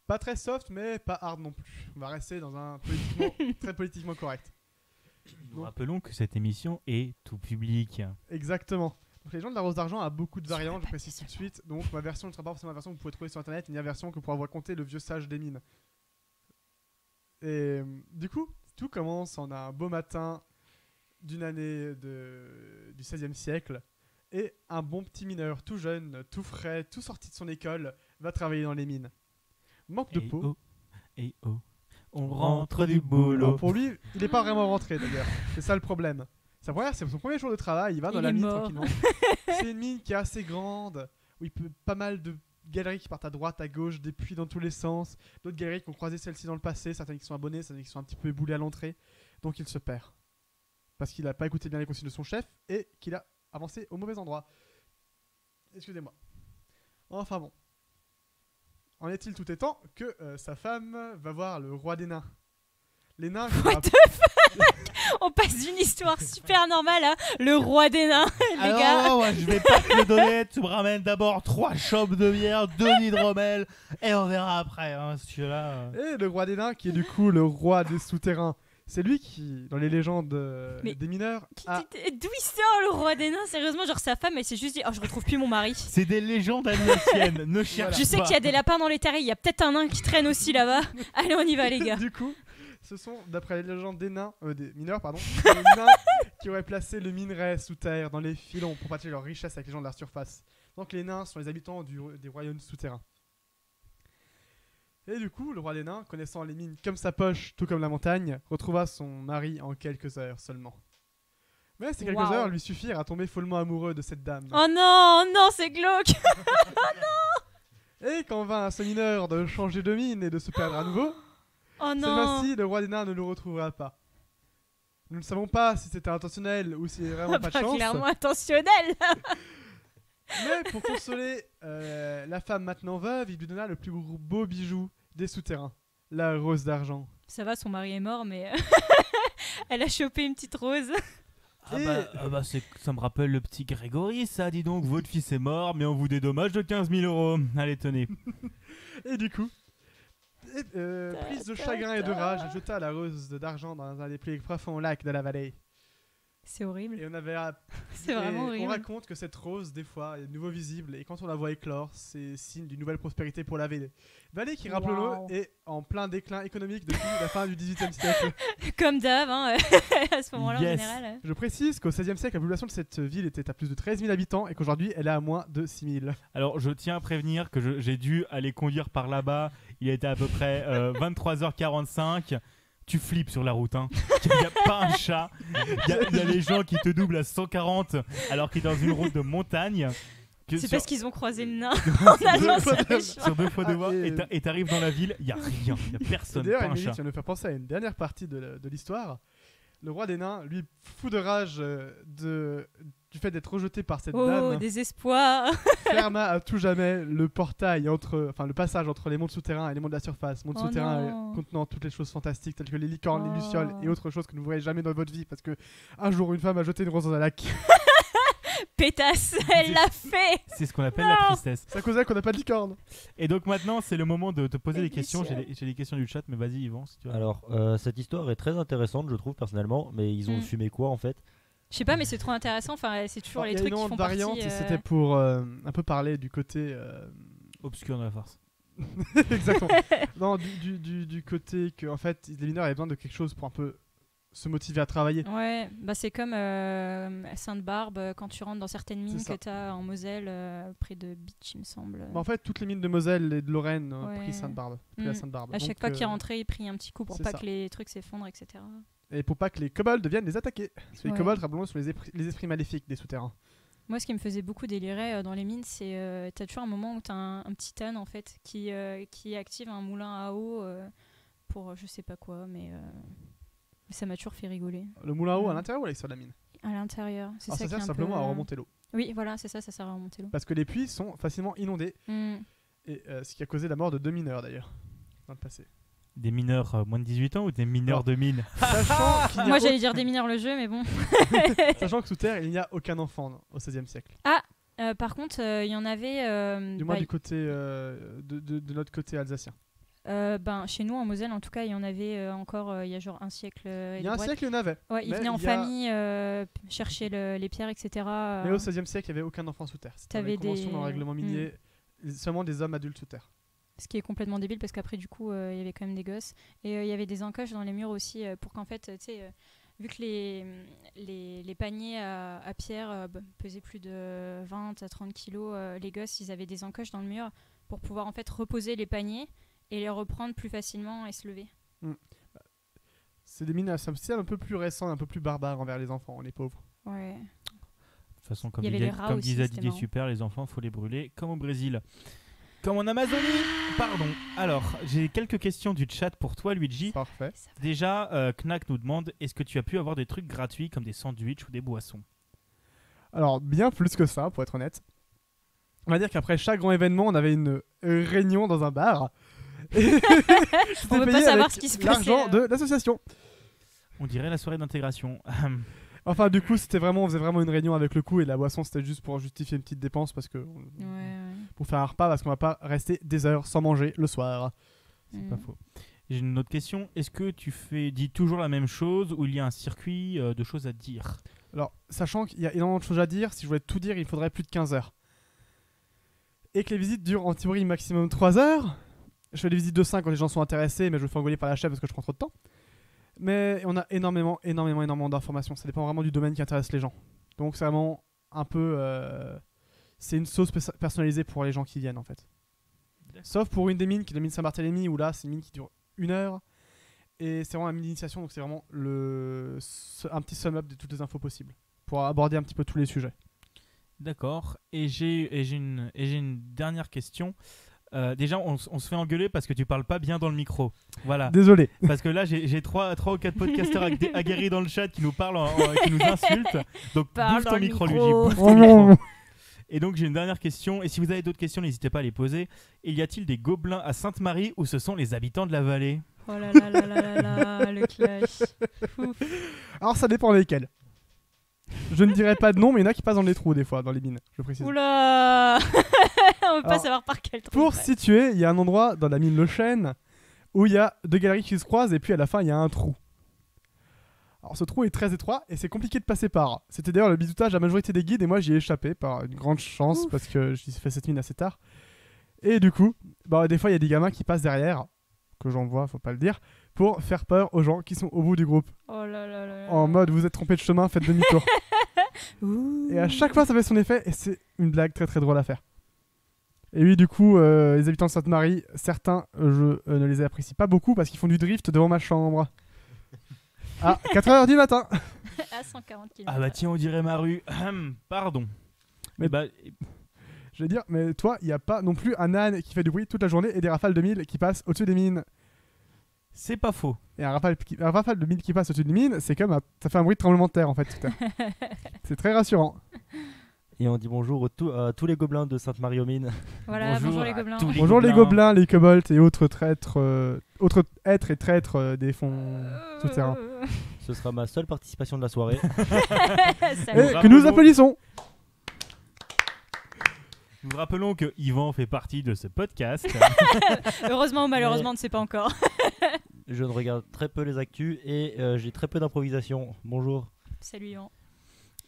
pas très soft, mais pas hard non plus. On va rester dans un très politiquement correct. Nous rappelons que cette émission est tout public. Exactement. Donc, la légende de la rose d'argent a beaucoup de variantes, je précise tout de suite. Donc, ma version ne sera pas forcément la version que vous pouvez trouver sur internet, ni la version que pourra vous raconter le vieux sage des mines. Et du coup, tout commence en un beau matin d'une année du XVIe siècle. Et un bon petit mineur, tout jeune, tout frais, tout sorti de son école, va travailler dans les mines. Manque de peau. On rentre du boulot. Alors pour lui, il n'est pas vraiment rentré d'ailleurs. C'est ça le problème. C'est son premier jour de travail, il va dans Il la est mine mort. tranquillement. C'est une mine qui est assez grande, où il peut pas mal de galeries qui partent à droite, à gauche, des puits dans tous les sens. D'autres galeries qui ont croisé celle-ci dans le passé, certaines qui sont abonnées, certaines qui sont un petit peu éboulées à l'entrée. Donc il se perd. Parce qu'il n'a pas écouté bien les consignes de son chef et qu'il a avancé au mauvais endroit. Excusez-moi. Enfin bon. En est-il tout étant que sa femme va voir le roi des nains. Les nains... What the fuck? On passe d'une histoire super normale à le roi des nains, les gars. Alors, ouais, je vais pas te le donner, tu me ramènes d'abord 3 chopes de bière, 2 hydromel, et on verra après, hein, ce que là... Et le roi des nains, qui est du coup le roi des souterrains. C'est lui qui, dans les légendes Mais des mineurs, D'où il sort le roi des nains? Sérieusement, genre sa femme, elle s'est juste dit oh, je retrouve plus mon mari. C'est des légendes alsaciennes, ne cherche Je sais pas. qu'il y a des lapins dans les terriers, il y a peut-être un nain qui traîne aussi là-bas. Allez, on y va, les gars. Du coup, ce sont, d'après les légendes des mineurs, les nains qui auraient placé le minerai sous terre dans les filons pour partager leur richesse avec les gens de la surface. Donc les nains sont les habitants des royaumes souterrains. Et du coup, le roi des nains, connaissant les mines comme sa poche, tout comme la montagne, retrouva son mari en quelques heures seulement. Mais ces quelques Waouh. heures lui suffirent à tomber follement amoureux de cette dame. Oh non, non, c'est glauque. Et quand vint à ce mineur de changer de mine et de se perdre à nouveau, Oh cette non. fois-ci, le roi des nains ne le retrouvera pas. Nous ne savons pas si c'était intentionnel ou si vraiment pas de Pas chance. clairement intentionnel. Mais pour consoler la femme maintenant veuve, il lui donna le plus beau bijou des souterrains, la rose d'argent. Ça va, son mari est mort, mais elle a chopé une petite rose. Ça me rappelle le petit Grégory, ça, dis donc, votre fils est mort, mais on vous dédommage de 15 000 €. Allez, tenez. Et du coup, prise de chagrin et de rage, elle jeta la rose d'argent dans un des plus profonds lacs de la vallée. C'est horrible. Et on avait C'est vraiment on horrible. raconte que cette rose, des fois, est de nouveau visible, et quand on la voit éclore, c'est signe d'une nouvelle prospérité pour la vallée. Vallée qui, rappelons-le, Wow. est en plein déclin économique depuis la fin du XVIIIe siècle. Comme d'hab, hein, à ce moment-là Yes. en général. Je précise qu'au XVIe siècle, la population de cette ville était à plus de 13 000 habitants, et qu'aujourd'hui, elle est à moins de 6 000. Alors, je tiens à prévenir que j'ai dû aller conduire par là-bas. Il était à peu près 23h45. Tu flippes sur la route, hein. Il n'y a pas un chat. Il y a les gens qui te doublent à 140 alors qu'il est dans une route de montagne. C'est parce qu'ils ont croisé le nain en allant sur les chemins. Sur 2 fois 2 Ah, voies, et t'arrives dans la ville, il n'y a rien, il n'y a personne, D'ailleurs, pas un Émilie, chat. tu viens de me faire penser à une dernière partie de l'histoire. Le roi des nains, lui, fou de rage du fait d'être rejeté par cette Oh, dame, désespoir. ferma à tout jamais le le passage entre les mondes souterrains et les mondes de la surface. Mondes Oh souterrains non. contenant toutes les choses fantastiques telles que les licornes, les Oh. lucioles et autres choses que vous ne verrez jamais dans votre vie parce que un jour une femme a jeté une rose dans un lac. pétasse, elle l'a fait. C'est ce qu'on appelle Non. la tristesse. C'est à cause d'elle qu'on n'a pas de licorne. Et donc maintenant, c'est le moment de te poser Et des questions. Luciole. J'ai les questions du chat, mais vas-y, Yvan, si tu veux. Alors, cette histoire est très intéressante, je trouve, personnellement, mais ils ont Mm. fumé quoi, en fait? Je sais pas, mais c'est trop intéressant. Enfin, c'est toujours Alors, les il y a trucs une qui autre font variante, partie. et c'était pour un peu parler du côté. Obscur de la farce. Exactement. Non, du côté que en fait, les mineurs avaient besoin de quelque chose pour un peu se motiver à travailler. Ouais, bah c'est comme Sainte-Barbe quand tu rentres dans certaines mines C'est ça. que tu as en Moselle, près de Beach, il me semble. Bah, en fait, toutes les mines de Moselle et de Lorraine ont Ouais. pris Sainte-Barbe. Pris la Mm. Sainte-Barbe. À chaque Donc, fois qu'il rentrait, il prit un petit coup pour c'est pas ça. que les trucs s'effondrent, etc. Et pour pas que les kobolds viennent les attaquer. Parce que les Ouais. kobolds, rappelons-le, sont les esprits maléfiques des souterrains. Moi, ce qui me faisait beaucoup délirer dans les mines, c'est t'as toujours un moment où t'as un petit âne en fait qui active un moulin à eau pour je sais pas quoi, mais ça m'a toujours fait rigoler. Le moulin à eau à Mm. l'intérieur ou à l'extérieur de la mine? À l'intérieur, c'est Alors ça ça qui est sert un simplement peu, à remonter l'eau. Oui, voilà, c'est ça, ça sert à remonter l'eau. Parce que les puits sont facilement inondés. Mm. Et ce qui a causé la mort de 2 mineurs d'ailleurs. Dans le passé. Des mineurs moins de 18 ans ou des mineurs Non. de mine? Sachant qu'il n'y a Moi, j'allais dire des mineurs le jeu, mais bon. Sachant que sous terre, il n'y a aucun enfant au XVIe siècle. Par contre, il y en avait. Du moins du côté de notre côté alsacien. Chez nous, en Moselle, en tout cas, il y en avait encore il y a genre un siècle. Et Il y a des un brouettes. siècle, il y en avait. Ouais, ils mais venaient en il y a- famille chercher les pierres, etc. Mais au XVIe siècle, il n'y avait aucun enfant sous terre. C'était dans les T'avais conventions, des- dans le règlement minier. Seulement des hommes adultes sous terre. Ce qui est complètement débile parce qu'après, du coup, il y avait quand même des gosses. Et il y avait des encoches dans les murs aussi pour qu'en fait, tu sais, vu que les paniers à pierre pesaient plus de 20 à 30 kilos, les gosses, ils avaient des encoches dans le mur pour pouvoir en fait reposer les paniers et les reprendre plus facilement et se lever. C'est des mines à un peu plus récents, un peu plus barbares envers les enfants, les pauvres. Ouais. De toute façon, comme Il y avait disait, les rats comme aussi, disait c'était Didier marrant. Super, les enfants, faut les brûler comme au Brésil. Comme en Amazonie. Pardon. Alors, j'ai quelques questions du chat pour toi, Luigi. Parfait. Déjà, Knack nous demande, est-ce que tu as pu avoir des trucs gratuits comme des sandwichs ou des boissons? Alors, bien plus que ça, pour être honnête. On va dire qu'après chaque grand événement, on avait une réunion dans un bar. Et c'était On veut pas payé savoir avec ce qui se l'argent passait. de l'association. On dirait la soirée d'intégration. Enfin, du coup, on faisait vraiment une réunion avec le coup et la boisson, c'était juste pour justifier une petite dépense parce que Ouais. pour faire un repas parce qu'on va pas rester des heures sans manger le soir. C'est Mm. pas faux. J'ai une autre question. Est-ce que tu dis toujours la même chose ou il y a un circuit de choses à dire? Alors, sachant qu'il y a énormément de choses à dire, si je voulais tout dire, il faudrait plus de 15 heures. Et que les visites durent en théorie maximum 3 heures. Je fais des visites de 5 quand les gens sont intéressés, mais je me fais engueuler par la chef parce que je prends trop de temps. Mais on a énormément d'informations. Ça dépend vraiment du domaine qui intéresse les gens. Donc c'est vraiment un peu... c'est une sauce personnalisée pour les gens qui viennent en fait. Sauf pour une des mines qui est la mine Saint-Barthélemy, où là c'est une mine qui dure 1 heure. Et c'est vraiment la mine d'initiation, donc c'est vraiment un petit sum-up de toutes les infos possibles. Pour aborder un petit peu tous les sujets. D'accord. Et j'ai une dernière question. Déjà, on se fait engueuler parce que tu parles pas bien dans le micro. Voilà. Désolé. Parce que là, j'ai 3 ou 4 podcasteurs aguerris dans le chat qui nous parlent, qui nous insultent. Donc, Parle bouffe dans ton le micro, micro. Luigi. Bouffe Oh ton non. micro. Et donc, j'ai une dernière question. Et si vous avez d'autres questions, n'hésitez pas à les poser. Y a-t-il des gobelins à Sainte-Marie ou ce sont les habitants de la vallée? Oh là là là là là là, le clash. Ouf. Alors ça dépend lesquels. Je ne dirai pas de nom, mais il y en a qui passent dans les trous des fois, dans les mines, je précise. Oula. On veut pas Alors, savoir par quel trou. Pour il passe. situer, il y a un endroit dans la mine Le Chêne où il y a 2 galeries qui se croisent et puis à la fin il y a un trou. Alors ce trou est très étroit et c'est compliqué de passer par. C'était d'ailleurs le bisoutage à la majorité des guides et moi j'y ai échappé par une grande chance parce que j'ai fait cette mine assez tard. Et du coup, des fois il y a des gamins qui passent derrière, que j'en vois, faut pas le dire, pour faire peur aux gens qui sont au bout du groupe. Oh là là là là. En mode vous êtes trompé de chemin, faites demi-tour. Ouh. Et à chaque fois ça fait son effet et c'est une blague très très drôle à faire. Et oui, du coup, les habitants de Sainte-Marie, certains, je ne les apprécie pas beaucoup parce qu'ils font du drift devant ma chambre. À 4h du matin. À 140 km. Ah bah tiens, on dirait ma rue. Pardon. Mais- Mais Je vais dire, mais toi, il n'y a pas non plus un âne qui fait du bruit toute la journée et des rafales de 1000 qui passent au-dessus des mines. c'est pas faux. Et un rafale de 1000 qui passe au-dessus des mines, c'est comme ça fait un bruit de tremblement de terre en fait. tout à l'heure. C'est très rassurant. Et on dit bonjour à tous les gobelins de Sainte-Marie-aux-Mines. Voilà, bonjour les à gobelins. tous Bonjour les gobelins, les kobolds et autres traîtres, autres êtres et traîtres des fonds souterrains. Ce sera ma seule participation de la soirée. Salut. Et Bravo, que nous Mo. applaudissons. Nous rappelons que Yvan fait partie de ce podcast. Heureusement ou malheureusement, on ne sait pas encore. Je ne regarde très peu les actus et j'ai très peu d'improvisation. Bonjour. Salut Yvan.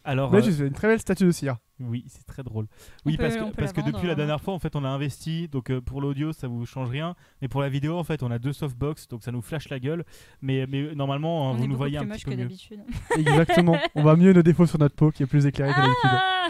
Alors, Mais tu fais une très belle statue de cire. oui, c'est très drôle. On Oui, peut- parce on que, peut la vendre, depuis la hein. dernière fois, en fait, on a investi. Donc, pour l'audio, ça vous change rien. Mais pour la vidéo, en fait, on a 2 softbox. Donc, ça nous flash la gueule. Mais normalement, On vous est nous beaucoup voyez plus un moche petit que peu mieux. d'habitude. Exactement. On voit mieux nos défauts sur notre peau qui est plus éclairée que d'habitude. Ah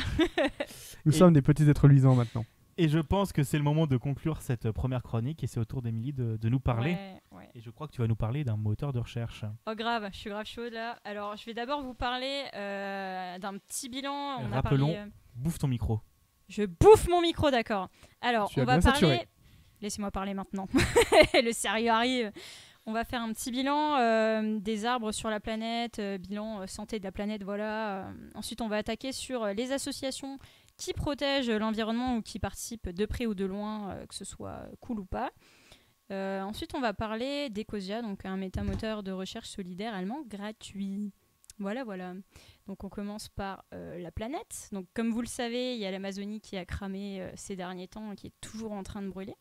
Nous Et- sommes des petits êtres luisants maintenant. Et je pense que c'est le moment de conclure cette première chronique. Et c'est au tour d'Émilie de nous parler. Ouais. Et je crois que tu vas nous parler d'un moteur de recherche. Oh grave, je suis grave chaude là. Alors je vais d'abord vous parler d'un petit bilan. On a Rappelons. parlé, Bouffe ton micro. je bouffe mon micro, d'accord. Alors Tu on as va bien saturé. parler. Laissez-moi parler maintenant. Le sérieux arrive. On va faire un petit bilan des arbres sur la planète, bilan santé de la planète, voilà. Ensuite, on va attaquer sur les associations qui protègent l'environnement ou qui participent de près ou de loin, que ce soit cool ou pas. Ensuite, on va parler d'Ecosia, donc un métamoteur de recherche solidaire allemand gratuit. Voilà. Donc on commence par la planète. Donc comme vous le savez, il y a l'Amazonie qui a cramé ces derniers temps et qui est toujours en train de brûler.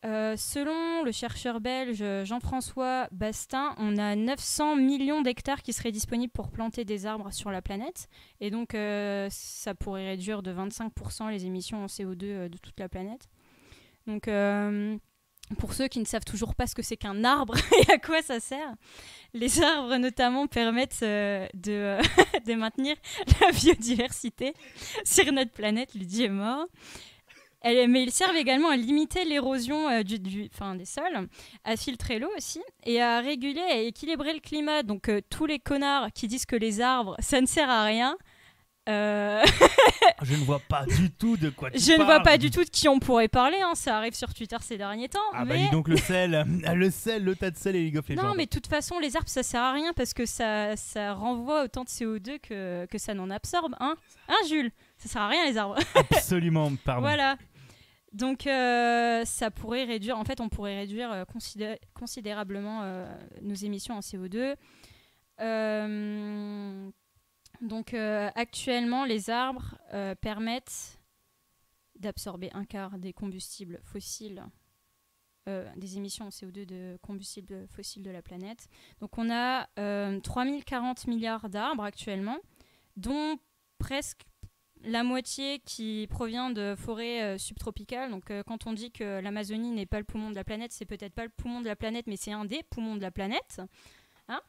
Selon le chercheur belge Jean-François Bastin, on a 900 millions d'hectares qui seraient disponibles pour planter des arbres sur la planète. Et donc, ça pourrait réduire de 25% les émissions en CO2 de toute la planète. Donc, pour ceux qui ne savent toujours pas ce que c'est qu'un arbre et à quoi ça sert, les arbres notamment permettent de maintenir la biodiversité sur notre planète. Lydie est mort. Mais ils servent également à limiter l'érosion des sols, à filtrer l'eau aussi, et à réguler et à équilibrer le climat. Donc tous les connards qui disent que les arbres, ça ne sert à rien, Je ne vois pas du tout de quoi tu je ne parles. vois pas du tout de qui on pourrait parler. Hein. Ça arrive sur Twitter ces derniers temps. Ah bah mais... dis donc le sel, le tas de sel et League of Legends. Non, mais de toute façon, les arbres, ça sert à rien parce que ça renvoie autant de CO2 que ça n'en absorbe. Hein, Jules? Ça sert à rien, les arbres. Absolument, pardon. Voilà. Donc, ça pourrait réduire... En fait, on pourrait réduire considérablement nos émissions en CO2. Donc, actuellement, les arbres permettent d'absorber un quart des combustibles fossiles, des émissions en CO2 de combustibles fossiles de la planète. Donc, on a 3040 milliards d'arbres actuellement, dont presque la moitié qui provient de forêts subtropicales. Donc, quand on dit que l'Amazonie n'est pas le poumon de la planète, c'est peut-être pas le poumon de la planète, mais c'est un des poumons de la planète. Hein ?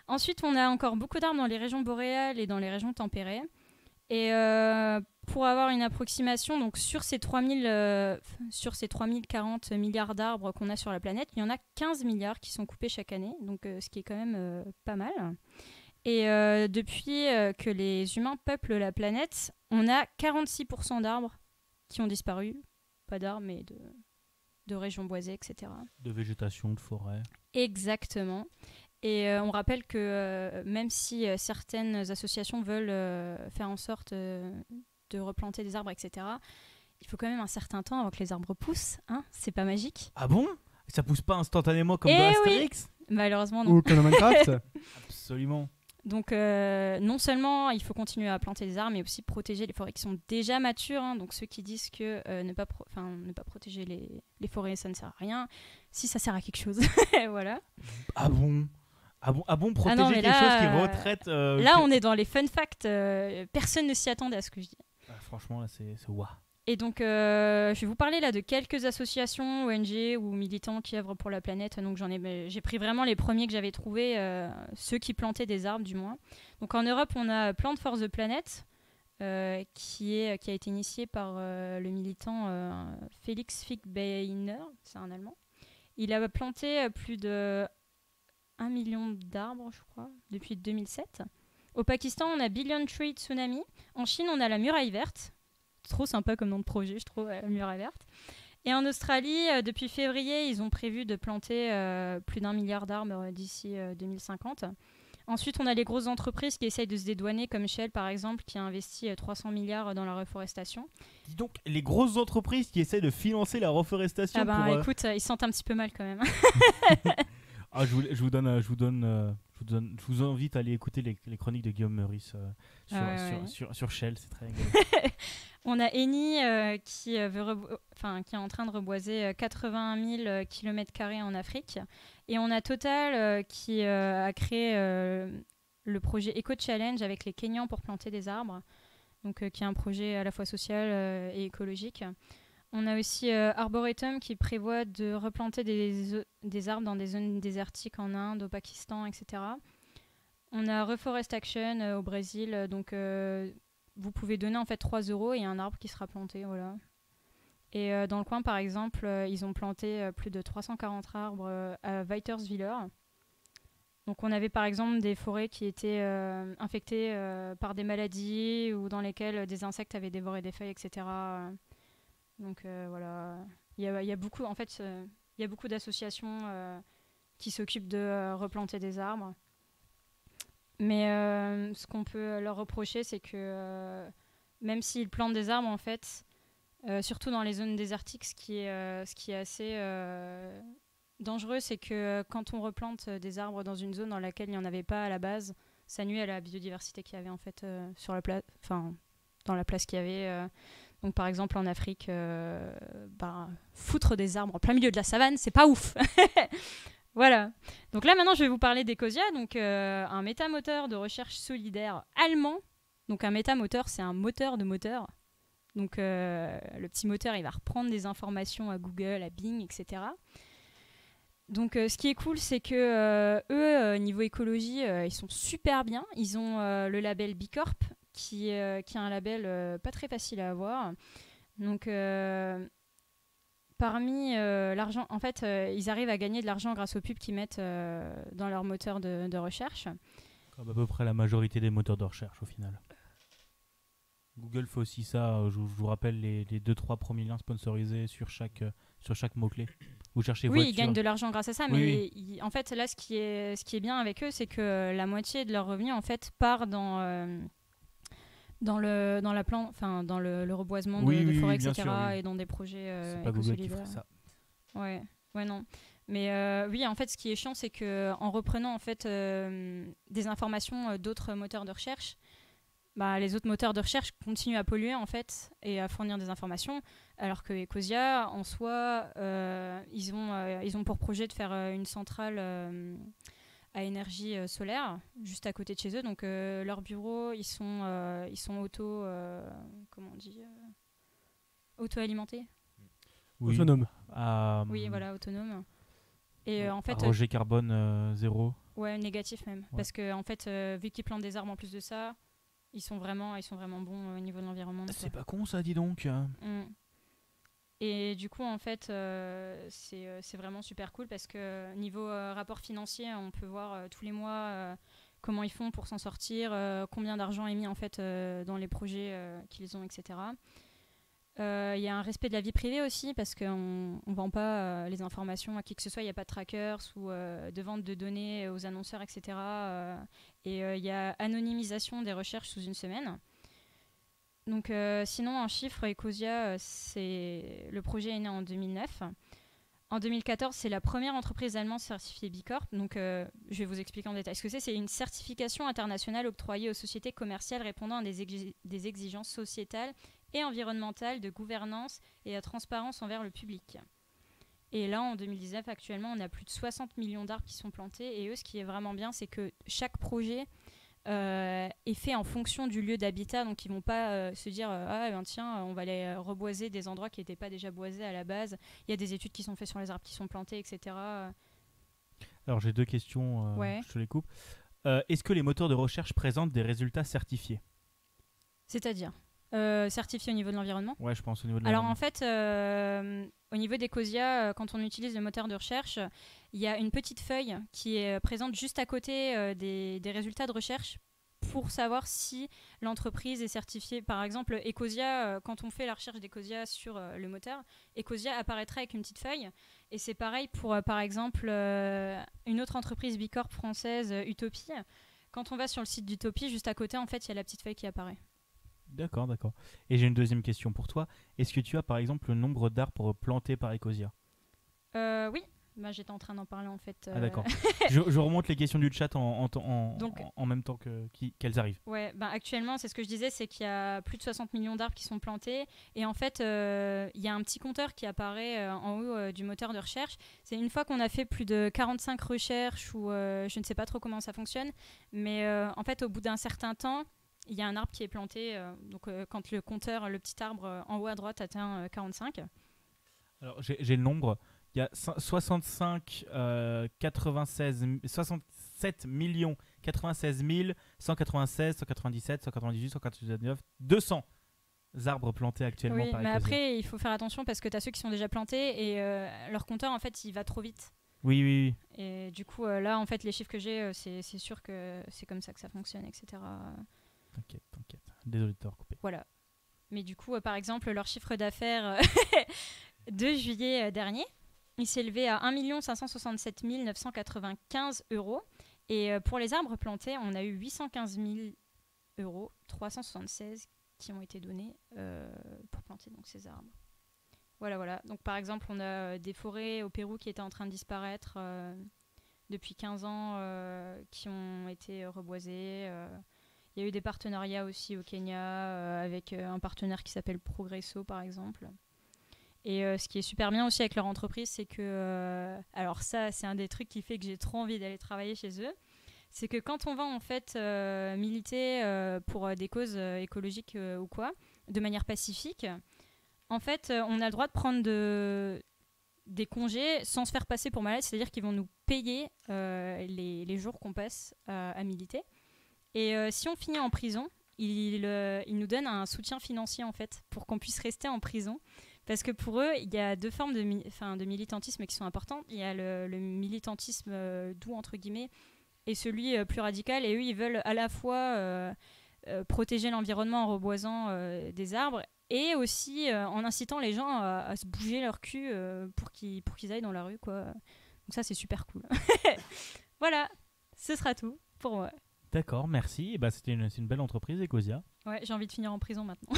Ensuite, on a encore beaucoup d'arbres dans les régions boréales et dans les régions tempérées. Et pour avoir une approximation, donc sur ces 3040 milliards d'arbres qu'on a sur la planète, il y en a 15 milliards qui sont coupés chaque année, donc ce qui est quand même pas mal. Et depuis que les humains peuplent la planète, on a 46% d'arbres qui ont disparu. Pas d'arbres, mais de régions boisées, etc. De végétation, de forêt. Exactement. Et on rappelle que même si certaines associations veulent faire en sorte de replanter des arbres, etc., il faut quand même un certain temps avant que les arbres poussent. Hein, c'est pas magique. Ah bon? Ça pousse pas instantanément comme Eh dans oui. Astérix? Malheureusement, non. Ou comme dans Minecraft. Absolument. Donc, non seulement il faut continuer à planter des arbres, mais aussi protéger les forêts qui sont déjà matures. Hein. Donc, ceux qui disent que ne pas protéger les forêts, ça ne sert à rien. Si, ça sert à quelque chose. Voilà. Ah bon? Protéger non, mais quelque là, chose qui retraite... Là, on est dans les fun facts. Personne ne s'y attendait à ce que je dis. Ah, franchement, là, c'est waouh. Et donc, je vais vous parler là de quelques associations, ONG ou militants qui œuvrent pour la planète. Donc, j'ai pris vraiment les premiers que j'avais trouvés, ceux qui plantaient des arbres du moins. Donc, en Europe, on a Plant for the Planet, qui a été initié par le militant Felix Fickbeiner, c'est un Allemand. Il a planté plus de 1 million d'arbres, je crois, depuis 2007. Au Pakistan, on a Billion Tree Tsunami. En Chine, on a la Muraille Verte. Trop sympa comme nom de projet, je trouve, la Muraille Verte. Et en Australie, depuis février, ils ont prévu de planter plus d'1 milliard d'arbres d'ici 2050. Ensuite, on a les grosses entreprises qui essayent de se dédouaner, comme Shell, par exemple, qui a investi 300 milliards dans la reforestation. Dis donc, les grosses entreprises qui essaient de financer la reforestation Ah ben, pour... écoute, ils sentent un petit peu mal quand même. Ah, je vous donne je vous invite à aller écouter les chroniques de Guillaume Meurice sur Shell, c'est très rigolo. On a Eni qui est en train de reboiser 80 000 km² en Afrique. Et on a Total qui a créé le projet Eco Challenge avec les Kenyans pour planter des arbres. Donc, qui est un projet à la fois social et écologique. On a aussi Arboretum qui prévoit de replanter des arbres dans des zones désertiques en Inde, au Pakistan, etc. On a Reforest Action au Brésil. Donc, vous pouvez donner en fait 3 € et un arbre qui sera planté. Voilà. Et dans le coin, par exemple, ils ont planté plus de 340 arbres à Weiterswiller. Donc on avait par exemple des forêts qui étaient infectées par des maladies ou dans lesquelles des insectes avaient dévoré des feuilles, etc. Donc voilà, il y a beaucoup, en fait, il y a beaucoup d'associations qui s'occupent de replanter des arbres. Mais ce qu'on peut leur reprocher, c'est que même s'ils plantent des arbres, en fait, surtout dans les zones désertiques, ce qui est assez dangereux, c'est que quand on replante des arbres dans une zone dans laquelle il n'y en avait pas à la base, ça nuit à la biodiversité qu'il y avait en fait sur la place, dans la place qu'il y avait. Donc par exemple en Afrique, foutre des arbres en plein milieu de la savane, c'est pas ouf. Voilà. Donc là maintenant je vais vous parler d'Ecosia, donc un métamoteur de recherche solidaire allemand. Donc un métamoteur, c'est un moteur de moteur. Donc le petit moteur, il va reprendre des informations à Google, à Bing, etc. Donc ce qui est cool, c'est que eux, niveau écologie, ils sont super bien. Ils ont le label B Corp, qui est un label pas très facile à avoir. Donc parmi l'argent, en fait, ils arrivent à gagner de l'argent grâce aux pubs qu'ils mettent dans leur moteur de recherche. Comme à peu près la majorité des moteurs de recherche au final. Google fait aussi ça, je vous rappelle les 2-3 premiers liens sponsorisés sur chaque mot-clé. Vous cherchez oui, voiture. ils gagnent de l'argent grâce à ça, Oui, mais en fait, là, ce qui est bien avec eux, c'est que la moitié de leurs revenus, en fait, part dans le reboisement de forêts, bien etc. sûr, oui. Et dans des projets C'est pas Google qui éco-solidaires. ferait ça. Ouais, non. Mais oui, en fait, ce qui est chiant, c'est qu'en reprenant en fait des informations d'autres moteurs de recherche, les autres moteurs de recherche continuent à polluer en fait et à fournir des informations, alors que Ecosia, en soi, ils ont pour projet de faire une centrale à énergie solaire juste à côté de chez eux. Donc leurs bureaux, ils sont auto-alimentés. Oui. Autonome. Oui, voilà, autonomes. Et en fait, rejet carbone 0. ouais, négatif même, Ouais. parce que en fait, vu qu'ils plantent des arbres en plus de ça, ils sont vraiment bons au niveau de l'environnement. C'est pas con ça, dis donc. Mm. Et du coup, en fait, c'est vraiment super cool parce que niveau rapport financier, on peut voir tous les mois comment ils font pour s'en sortir, combien d'argent est mis en fait dans les projets qu'ils ont, etc. Il y a un respect de la vie privée aussi parce qu'on ne vend pas les informations à qui que ce soit. Il n'y a pas de trackers ou de vente de données aux annonceurs, etc. Et il y a anonymisation des recherches sous une semaine. Donc sinon, en chiffres, Ecosia, le projet est né en 2009. En 2014, c'est la première entreprise allemande certifiée B Corp. Donc je vais vous expliquer en détail ce que c'est. C'est une certification internationale octroyée aux sociétés commerciales répondant à des exigences sociétales et environnementale, de gouvernance et à transparence envers le public. Et là, en 2019, actuellement, on a plus de 60 millions d'arbres qui sont plantés. Et eux, ce qui est vraiment bien, c'est que chaque projet est fait en fonction du lieu d'habitat. Donc, ils ne vont pas se dire tiens, on va aller reboiser des endroits qui n'étaient pas déjà boisés à la base. Il y a des études qui sont faites sur les arbres qui sont plantés, etc. Alors, j'ai 2 questions, Ouais. je te les coupe. Est-ce que les moteurs de recherche présentent des résultats certifiés ? C'est-à-dire certifié au niveau de l'environnement. Ouais, je pense au niveau de Alors l'environnement. en fait, au niveau d'Ecosia, quand on utilise le moteur de recherche, il y a une petite feuille qui est présente juste à côté des résultats de recherche pour savoir si l'entreprise est certifiée. Par exemple, Ecosia, quand on fait la recherche d'Ecosia sur le moteur, Ecosia apparaîtra avec une petite feuille. Et c'est pareil pour, par exemple, une autre entreprise B Corp française, Utopie. Quand on va sur le site d'Utopie, juste à côté, en fait, il y a la petite feuille qui apparaît. D'accord. Et j'ai une deuxième question pour toi. Est-ce que tu as par exemple le nombre d'arbres plantés par Ecosia ? Oui. Bah, j'étais en train d'en parler en fait. Ah d'accord. je remonte les questions du chat Donc- en même temps qu'elles arrivent. Ouais, bah, actuellement, c'est ce que je disais, c'est qu'il y a plus de 60 millions d'arbres qui sont plantés. Et en fait, il y a un petit compteur qui apparaît en haut du moteur de recherche. C'est une fois qu'on a fait plus de 45 recherches ou je ne sais pas trop comment ça fonctionne. Mais en fait, au bout d'un certain temps, il y a un arbre qui est planté. Donc quand le compteur, le petit arbre en haut à droite atteint 45. Alors j'ai le nombre. Il y a 67 millions 96 196, 197, 198, 199, 200 arbres plantés actuellement Oui, par mais Ecosia. après, il faut faire attention parce que tu as ceux qui sont déjà plantés et leur compteur, en fait, il va trop vite. Oui. Et du coup, là, en fait, les chiffres que j'ai, c'est sûr que c'est comme ça que ça fonctionne, etc. T'inquiète. Désolé de te recouper. Voilà. Mais du coup, par exemple, leur chiffre d'affaires de juillet dernier, il s'est élevé à 1 567 995 €. Et pour les arbres plantés, on a eu 815 000 €, 376 qui ont été donnés pour planter donc, ces arbres. Voilà. Donc, par exemple, on a des forêts au Pérou qui étaient en train de disparaître depuis 15 ans, qui ont été reboisées. Il y a eu des partenariats aussi au Kenya avec un partenaire qui s'appelle Progresso, par exemple. Et ce qui est super bien aussi avec leur entreprise, c'est que... alors ça, c'est un des trucs qui fait que j'ai trop envie d'aller travailler chez eux. C'est que quand on va en fait militer pour des causes écologiques ou quoi, de manière pacifique, en fait, on a le droit de prendre des congés sans se faire passer pour malade. C'est-à-dire qu'ils vont nous payer les jours qu'on passe à militer. Et si on finit en prison, ils nous donnent un soutien financier en fait pour qu'on puisse rester en prison. Parce que pour eux, il y a deux formes de militantisme qui sont importantes. Il y a le militantisme doux, entre guillemets, et celui plus radical. Et eux, ils veulent à la fois protéger l'environnement en reboisant des arbres et aussi en incitant les gens à se bouger leur cul pour qu'ils aillent dans la rue, quoi. Donc ça, c'est super cool. Voilà, ce sera tout pour moi. D'accord, merci. Et bah, c'est une belle entreprise, Ecosia. Ouais, j'ai envie de finir en prison maintenant.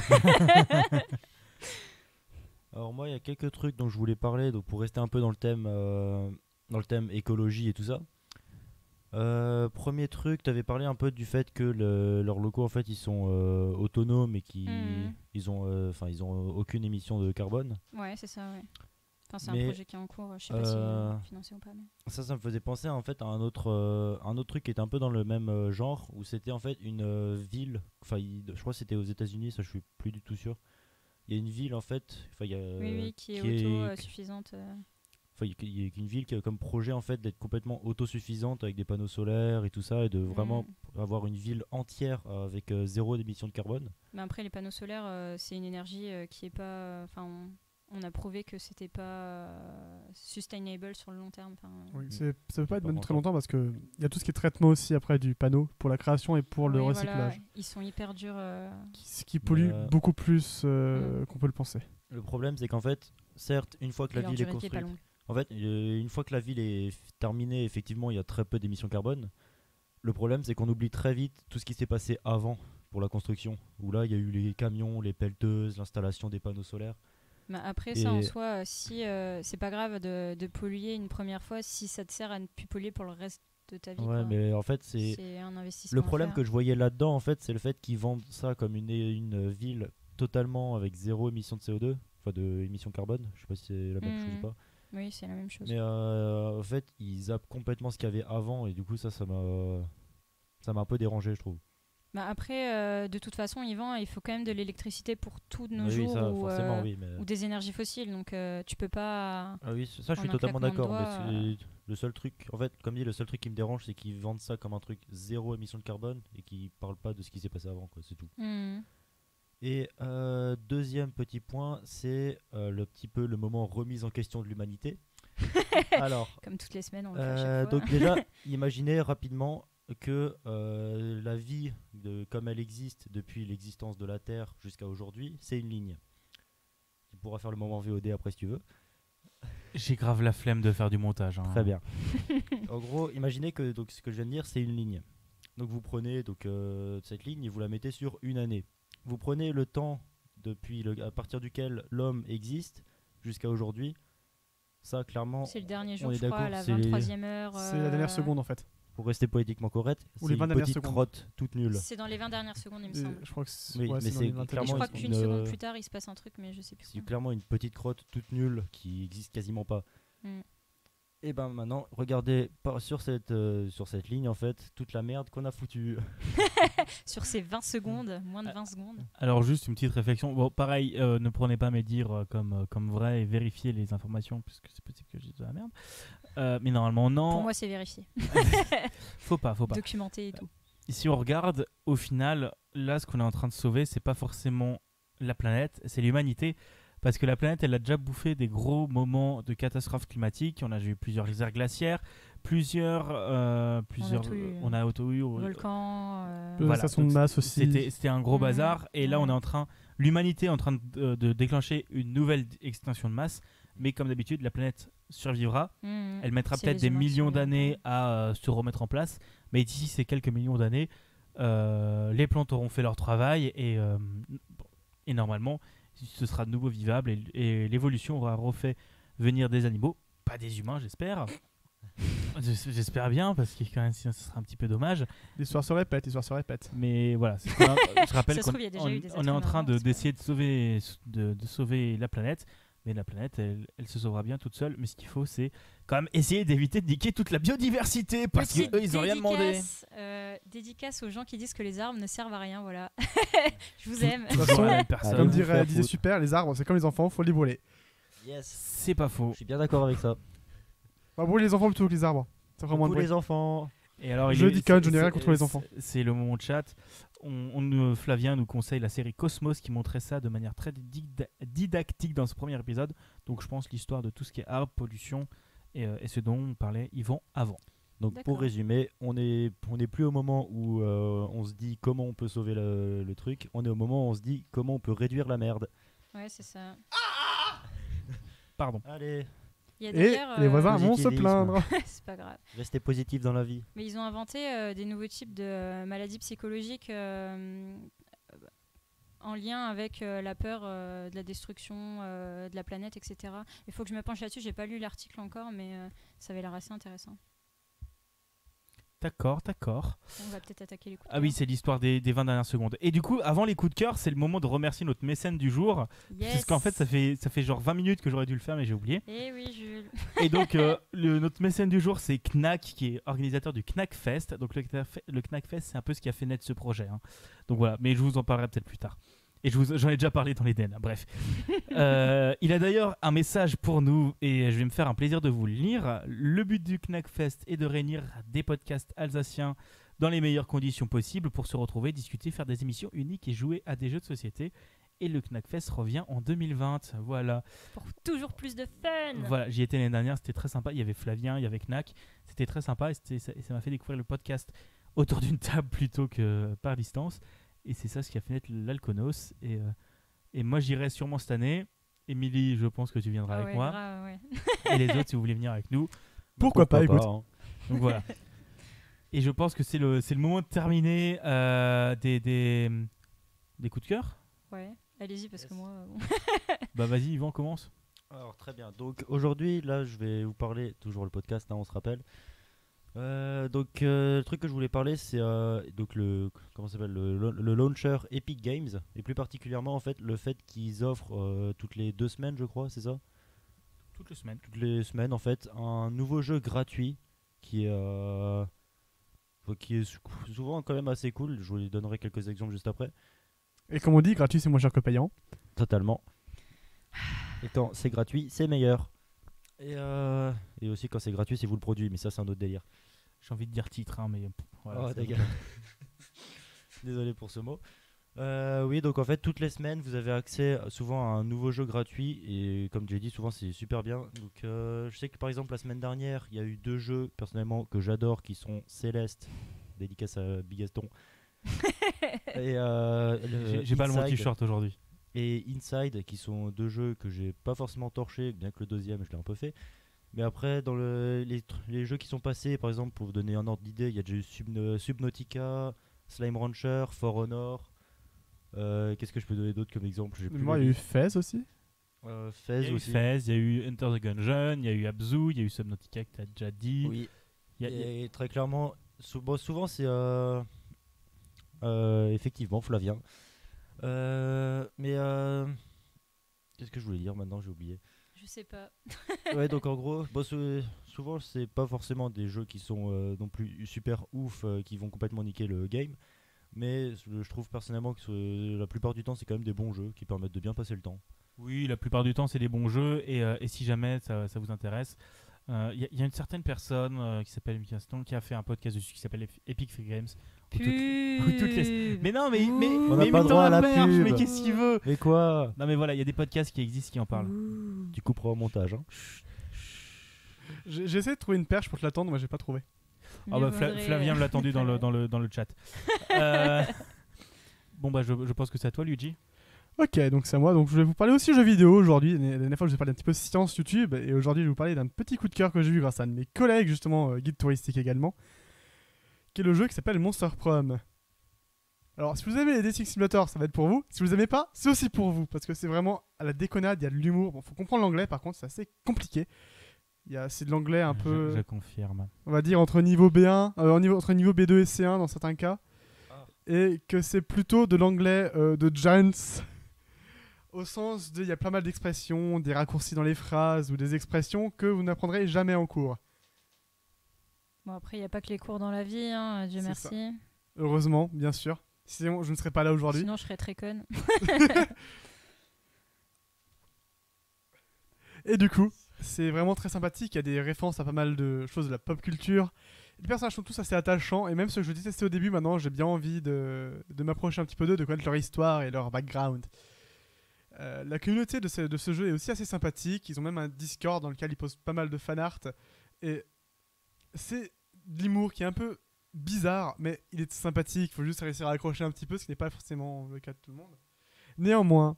Alors moi, il y a quelques trucs dont je voulais parler, donc pour rester un peu dans le thème écologie et tout ça. Premier truc, tu avais parlé un peu du fait que leurs locaux en fait ils sont autonomes et ils ont aucune émission de carbone. Ouais, c'est ça, ouais. Enfin, c'est Mais, un projet qui est en cours, je sais pas si financé ou pas. Mais... Ça me faisait penser en fait à un autre truc qui était un peu dans le même genre, où c'était en fait une ville, je crois que c'était aux États-Unis, ça je suis plus du tout sûr. Il y a une ville en fait, qui est autosuffisante. Il y a une ville qui a comme projet en fait d'être complètement autosuffisante avec des panneaux solaires et tout ça, et de vraiment avoir une ville entière avec zéro émission de carbone. Mais après, les panneaux solaires, c'est une énergie qui est pas. On a prouvé que c'était pas sustainable sur le long terme. Oui, ça peut pas être même très longtemps parce qu'il y a tout ce qui est traitement aussi après du panneau pour la création et pour le recyclage. Voilà, ils sont hyper durs. Ce qui pollue beaucoup plus qu'on peut le penser. Le problème, c'est qu'en fait, certes, une fois que la ville est construite, en fait, une fois que la ville est terminée, effectivement, il y a très peu d'émissions carbone. Le problème, c'est qu'on oublie très vite tout ce qui s'est passé avant pour la construction, où là, il y a eu les camions, les pelleteuses, l'installation des panneaux solaires. Bah après, ça en soi, si c'est pas grave de polluer une première fois si ça te sert à ne plus polluer pour le reste de ta vie. Ouais, quoi. mais en fait, c'est un investissement. Le problème que je voyais là-dedans, en fait, c'est le fait qu'ils vendent ça comme une ville totalement avec zéro émission de CO2, enfin de émission carbone. Je sais pas si c'est la même chose ou pas. Oui, c'est la même chose. Mais en fait, ils zappent complètement ce qu'il y avait avant, et du coup, ça m'a un peu dérangé, je trouve. Bah après, de toute façon, il faut quand même de l'électricité pour tous nos oui, jours ça, ou des énergies fossiles. Donc tu peux pas. Ah oui, ça je suis totalement d'accord. Mais le seul truc, en fait, comme dit, le seul truc qui me dérange, c'est qu'ils vendent ça comme un truc zéro émission de carbone et qu'ils parlent pas de ce qui s'est passé avant, quoi. C'est tout. Et deuxième petit point, c'est le moment remise en question de l'humanité. Alors, comme toutes les semaines, on le fait à chaque fois. Donc déjà, imaginez rapidement que la vie comme elle existe depuis l'existence de la Terre jusqu'à aujourd'hui, c'est une ligne. Tu pourras faire le moment VOD après si tu veux. J'ai grave la flemme de faire du montage. Hein. Très bien. En gros, imaginez que ce que je viens de dire, c'est une ligne. Donc vous prenez cette ligne et vous la mettez sur une année. Vous prenez le temps à partir duquel l'homme existe jusqu'à aujourd'hui. Ça, clairement, C'est le dernier on jour, est je crois, à d'accord, la c'est les- 23e heure. C'est la dernière seconde en fait. pour rester politiquement correct, Ou c'est les 20 une dernières petite secondes. crotte toute nulle. C'est dans les 20 dernières secondes, il me semble. Je crois que c'est Oui, ouais, mais c'est dans c'est les 20 Et clairement je crois une- qu'une seconde plus tard, il se passe un truc, mais je sais plus. C'est quoi. clairement une petite crotte toute nulle qui existe quasiment pas. Mm. Et ben maintenant, regardez sur cette ligne en fait, toute la merde qu'on a foutue. Sur ces 20 secondes, moins de 20 secondes. Alors juste une petite réflexion. Bon, pareil, ne prenez pas mes dires comme vrai et vérifiez les informations puisque c'est possible que je dise de la merde. Mais normalement non. Pour moi, c'est vérifié. Faut pas. Documenté et tout. Si on regarde, au final, là, ce qu'on est en train de sauver, c'est pas forcément la planète, c'est l'humanité. Parce que la planète, elle a déjà bouffé des gros moments de catastrophes climatiques. On a eu plusieurs aires glaciaires, plusieurs. tout eu, On a auto eu. Volcan. Voilà, Station de donc masse aussi. C'était un gros Mhm. bazar. Et là, Ouais. on est en train. L'humanité est en train de déclencher une nouvelle extinction de masse. Mais comme d'habitude, la planète survivra. Elle mettra C'est peut-être les des humains qui millions sont d'années longtemps. à se remettre en place. Mais d'ici ces quelques millions d'années, les plantes auront fait leur travail et normalement, ce sera de nouveau vivable et l'évolution aura refait venir des animaux, pas des humains, j'espère. J'espère bien parce que quand même, sinon, ce serait un petit peu dommage. L'histoire se répète, l'histoire se répète. Mais voilà, je rappelle Ça se qu'on trouve, il y a déjà eu des on est êtres en train humains avant, d'essayer de sauver la planète. Mais la planète, elle se sauvera bien toute seule. Mais ce qu'il faut, c'est quand même essayer d'éviter de niquer toute la biodiversité parce Petite qu'eux, ils n'ont rien demandé. Dédicace aux gens qui disent que les arbres ne servent à rien, voilà. Je vous aime. De toute façon, Ouais, personne. Comme vous disait faire foutre. Super, les arbres, c'est comme les enfants, faut les brûler. Yes. C'est pas faux. Je suis bien d'accord avec ça. On va brûler les enfants plutôt que les arbres. Ça fera moins de Pour bruit. les enfants. Et alors, Je dis je n'ai rien contre les enfants. C'est le moment de chat. Flavien nous conseille la série Cosmos qui montrait ça de manière très didactique dans ce premier épisode. Donc je pense l'histoire de tout ce qui est arbre, pollution et ce dont on parlait Yvan avant. Donc D'accord. pour résumer, on est plus au moment où on se dit comment on peut sauver le truc. On est au moment où on se dit comment on peut réduire la merde. Ouais, c'est ça. Pardon. Allez, Il y a Et d'ailleurs, les voisins vont se positivisme. plaindre. c'est pas grave. restez positif dans la vie. Mais ils ont inventé des nouveaux types de maladies psychologiques en lien avec la peur de la destruction de la planète, etc. Il faut que je me penche là-dessus. J'ai pas lu l'article encore, mais ça avait l'air assez intéressant. D'accord. On va peut-être attaquer les coups de Ah oui, cœur. c'est l'histoire des 20 dernières secondes. Et du coup, avant les coups de cœur, c'est le moment de remercier notre mécène du jour. Yes. Parce qu'en fait, ça fait genre 20 minutes que j'aurais dû le faire, mais j'ai oublié. Eh oui, Jules. Et donc, notre mécène du jour, c'est Knack, qui est organisateur du Knack Fest. Donc, le Knack Fest, c'est un peu ce qui a fait naître ce projet. Hein. Donc voilà, mais je vous en parlerai peut-être plus tard. Et j'en ai déjà parlé dans les DN. Bref. Il a d'ailleurs un message pour nous et je vais me faire un plaisir de vous le lire. Le but du Knack Fest est de réunir des podcasts alsaciens dans les meilleures conditions possibles pour se retrouver, discuter, faire des émissions uniques et jouer à des jeux de société. Et le Knack Fest revient en 2020. Voilà. Pour toujours plus de fun. Voilà, j'y étais l'année dernière, c'était très sympa. Il y avait Flavien, il y avait Knack. C'était très sympa et ça m'a fait découvrir le podcast autour d'une table plutôt que par distance. Et c'est ça ce qui a fait naître l'Alconos. Et moi, j'irai sûrement cette année. Émilie, je pense que tu viendras Ah avec ouais, moi. grave, ouais. Et les autres, si vous voulez venir avec nous. Pourquoi pas, écoute. hein. Donc voilà. Et je pense que c'est le moment de terminer des coups de cœur. Ouais, allez-y parce que Yes. moi. Bon. Bah vas-y, Yvan, commence. Alors très bien. Donc aujourd'hui, là, je vais vous parler toujours le podcast. Hein, on se rappelle. Le truc que je voulais parler, c'est donc comment ça s'appelle le launcher Epic Games et plus particulièrement en fait le fait qu'ils offrent toutes les 2 semaines, je crois, c'est ça. Toutes les semaines. Toutes les semaines en fait un nouveau jeu gratuit qui est souvent quand même assez cool. Je vous donnerai quelques exemples juste après. Et comme on dit, gratuit c'est moins cher que payant. Totalement. Et quand c'est gratuit, c'est meilleur. Et aussi quand c'est gratuit, c'est vous le produit, mais ça c'est un autre délire. J'ai envie de dire titre, hein, mais voilà. Oh, c'est- dégage. Désolé pour ce mot. Oui, donc en fait, toutes les semaines, vous avez accès souvent à un nouveau jeu gratuit. Et comme j'ai dit, souvent c'est super bien. Donc je sais que par exemple, la semaine dernière, il y a eu 2 jeux personnellement que j'adore qui sont Céleste, dédicace à Bigaston. Et J'ai pas le mon Inside t-shirt aujourd'hui. et Inside, qui sont 2 jeux que j'ai pas forcément torché, bien que le deuxième, je l'ai un peu fait. Mais après, dans les jeux qui sont passés, par exemple, pour vous donner un ordre d'idée, il y a déjà eu Subnautica, Slime Rancher, For Honor. Qu'est-ce que je peux donner d'autre comme exemple? J'ai plus Moi, la il y a eu liste. Fez aussi. Il Fez y a eu aussi. Fez, il y a eu Enter the Gungeon, il y a eu Abzu, il y a eu Subnautica que tu as déjà dit. Oui. Il y a- Et très clairement, souvent c'est effectivement Flavien. Mais qu'est-ce que je voulais dire maintenant? J'ai oublié. Je sais pas. Ouais, donc en gros, souvent c'est pas forcément des jeux qui sont non plus super ouf, qui vont complètement niquer le game. Mais je trouve personnellement que la plupart du temps c'est quand même des bons jeux qui permettent de bien passer le temps. Oui, la plupart du temps, c'est des bons jeux. Et si jamais ça vous intéresse, il y a une certaine personne qui s'appelle Mika Stone qui a fait un podcast dessus qui s'appelle Epic Free Games. où toutes- où toutes les- Mais non, mais On n'a pas mets-toi droit à la perche, pub. mais qu'est-ce qu'il veut? Mais quoi? Non, mais voilà, il y a des podcasts qui existent qui en parlent. Tu couperas au montage. Hein. J'ai essayé de trouver une perche pour te l'attendre, moi j'ai pas trouvé. Ah bah, Flavien me l'a tendu dans le chat. Bon, bah, je pense que c'est à toi, Luigi. Ok, donc c'est à moi. Donc je vais vous parler aussi jeux vidéo aujourd'hui. La dernière fois, je vous ai parlé un petit peu de science YouTube. Et aujourd'hui, je vais vous parler d'un petit coup de cœur que j'ai eu grâce à un de mes collègues, justement, guide touristique également, qui est le jeu qui s'appelle Monster Prom. Alors, si vous aimez les dating simulators, ça va être pour vous. Si vous aimez pas, c'est aussi pour vous. Parce que c'est vraiment à la déconnade, il y a de l'humour. Bon, faut comprendre l'anglais, par contre, c'est assez compliqué. C'est de l'anglais un peu, Je confirme. on va dire, entre niveau B1, entre niveau B2 et C1 dans certains cas. Et que c'est plutôt de l'anglais de Giants. Au sens de, il y a pas mal d'expressions, des raccourcis dans les phrases ou des expressions que vous n'apprendrez jamais en cours. Bon, après, il n'y a pas que les cours dans la vie, hein, Dieu C'est merci. Heureusement, bien sûr. Sinon, je ne serais pas là aujourd'hui. Sinon, je serais très conne. Et du coup, c'est vraiment très sympathique. Il y a des références à pas mal de choses de la pop culture. Les personnages sont tous assez attachants. Et même ceux que je détestais au début, maintenant, j'ai bien envie de m'approcher un petit peu d'eux, de connaître leur histoire et leur background. La communauté de ce jeu est aussi assez sympathique. Ils ont même un Discord dans lequel ils postent pas mal de fanart. Et c'est de l'humour qui est un peu bizarre, mais il est sympathique. Il faut juste réussir à accrocher un petit peu, ce qui n'est pas forcément le cas de tout le monde. Néanmoins,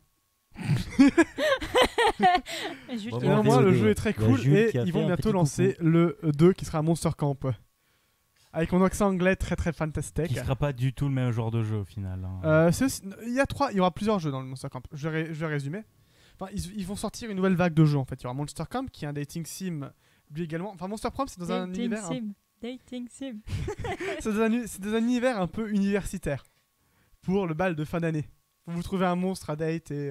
Jules Bon, qui bon, est néanmoins VOD. le jeu est très Il y a cool Jules et qui a ils fait vont un bientôt petit lancer le 2 qui sera Monster Camp. Avec mon accent anglais très très fantastique. Qui sera pas du tout le même genre de jeu au final. Hein. Il y aura plusieurs jeux dans le Monster Camp. Je vais résumer. Enfin, ils vont sortir une nouvelle vague de jeux en fait. Il y aura Monster Camp qui est un dating sim, lui également. Enfin, Monster Prom c'est dans un univers. Dating sim. C'est dans un univers un peu universitaire pour le bal de fin d'année. Vous trouvez un monstre à date et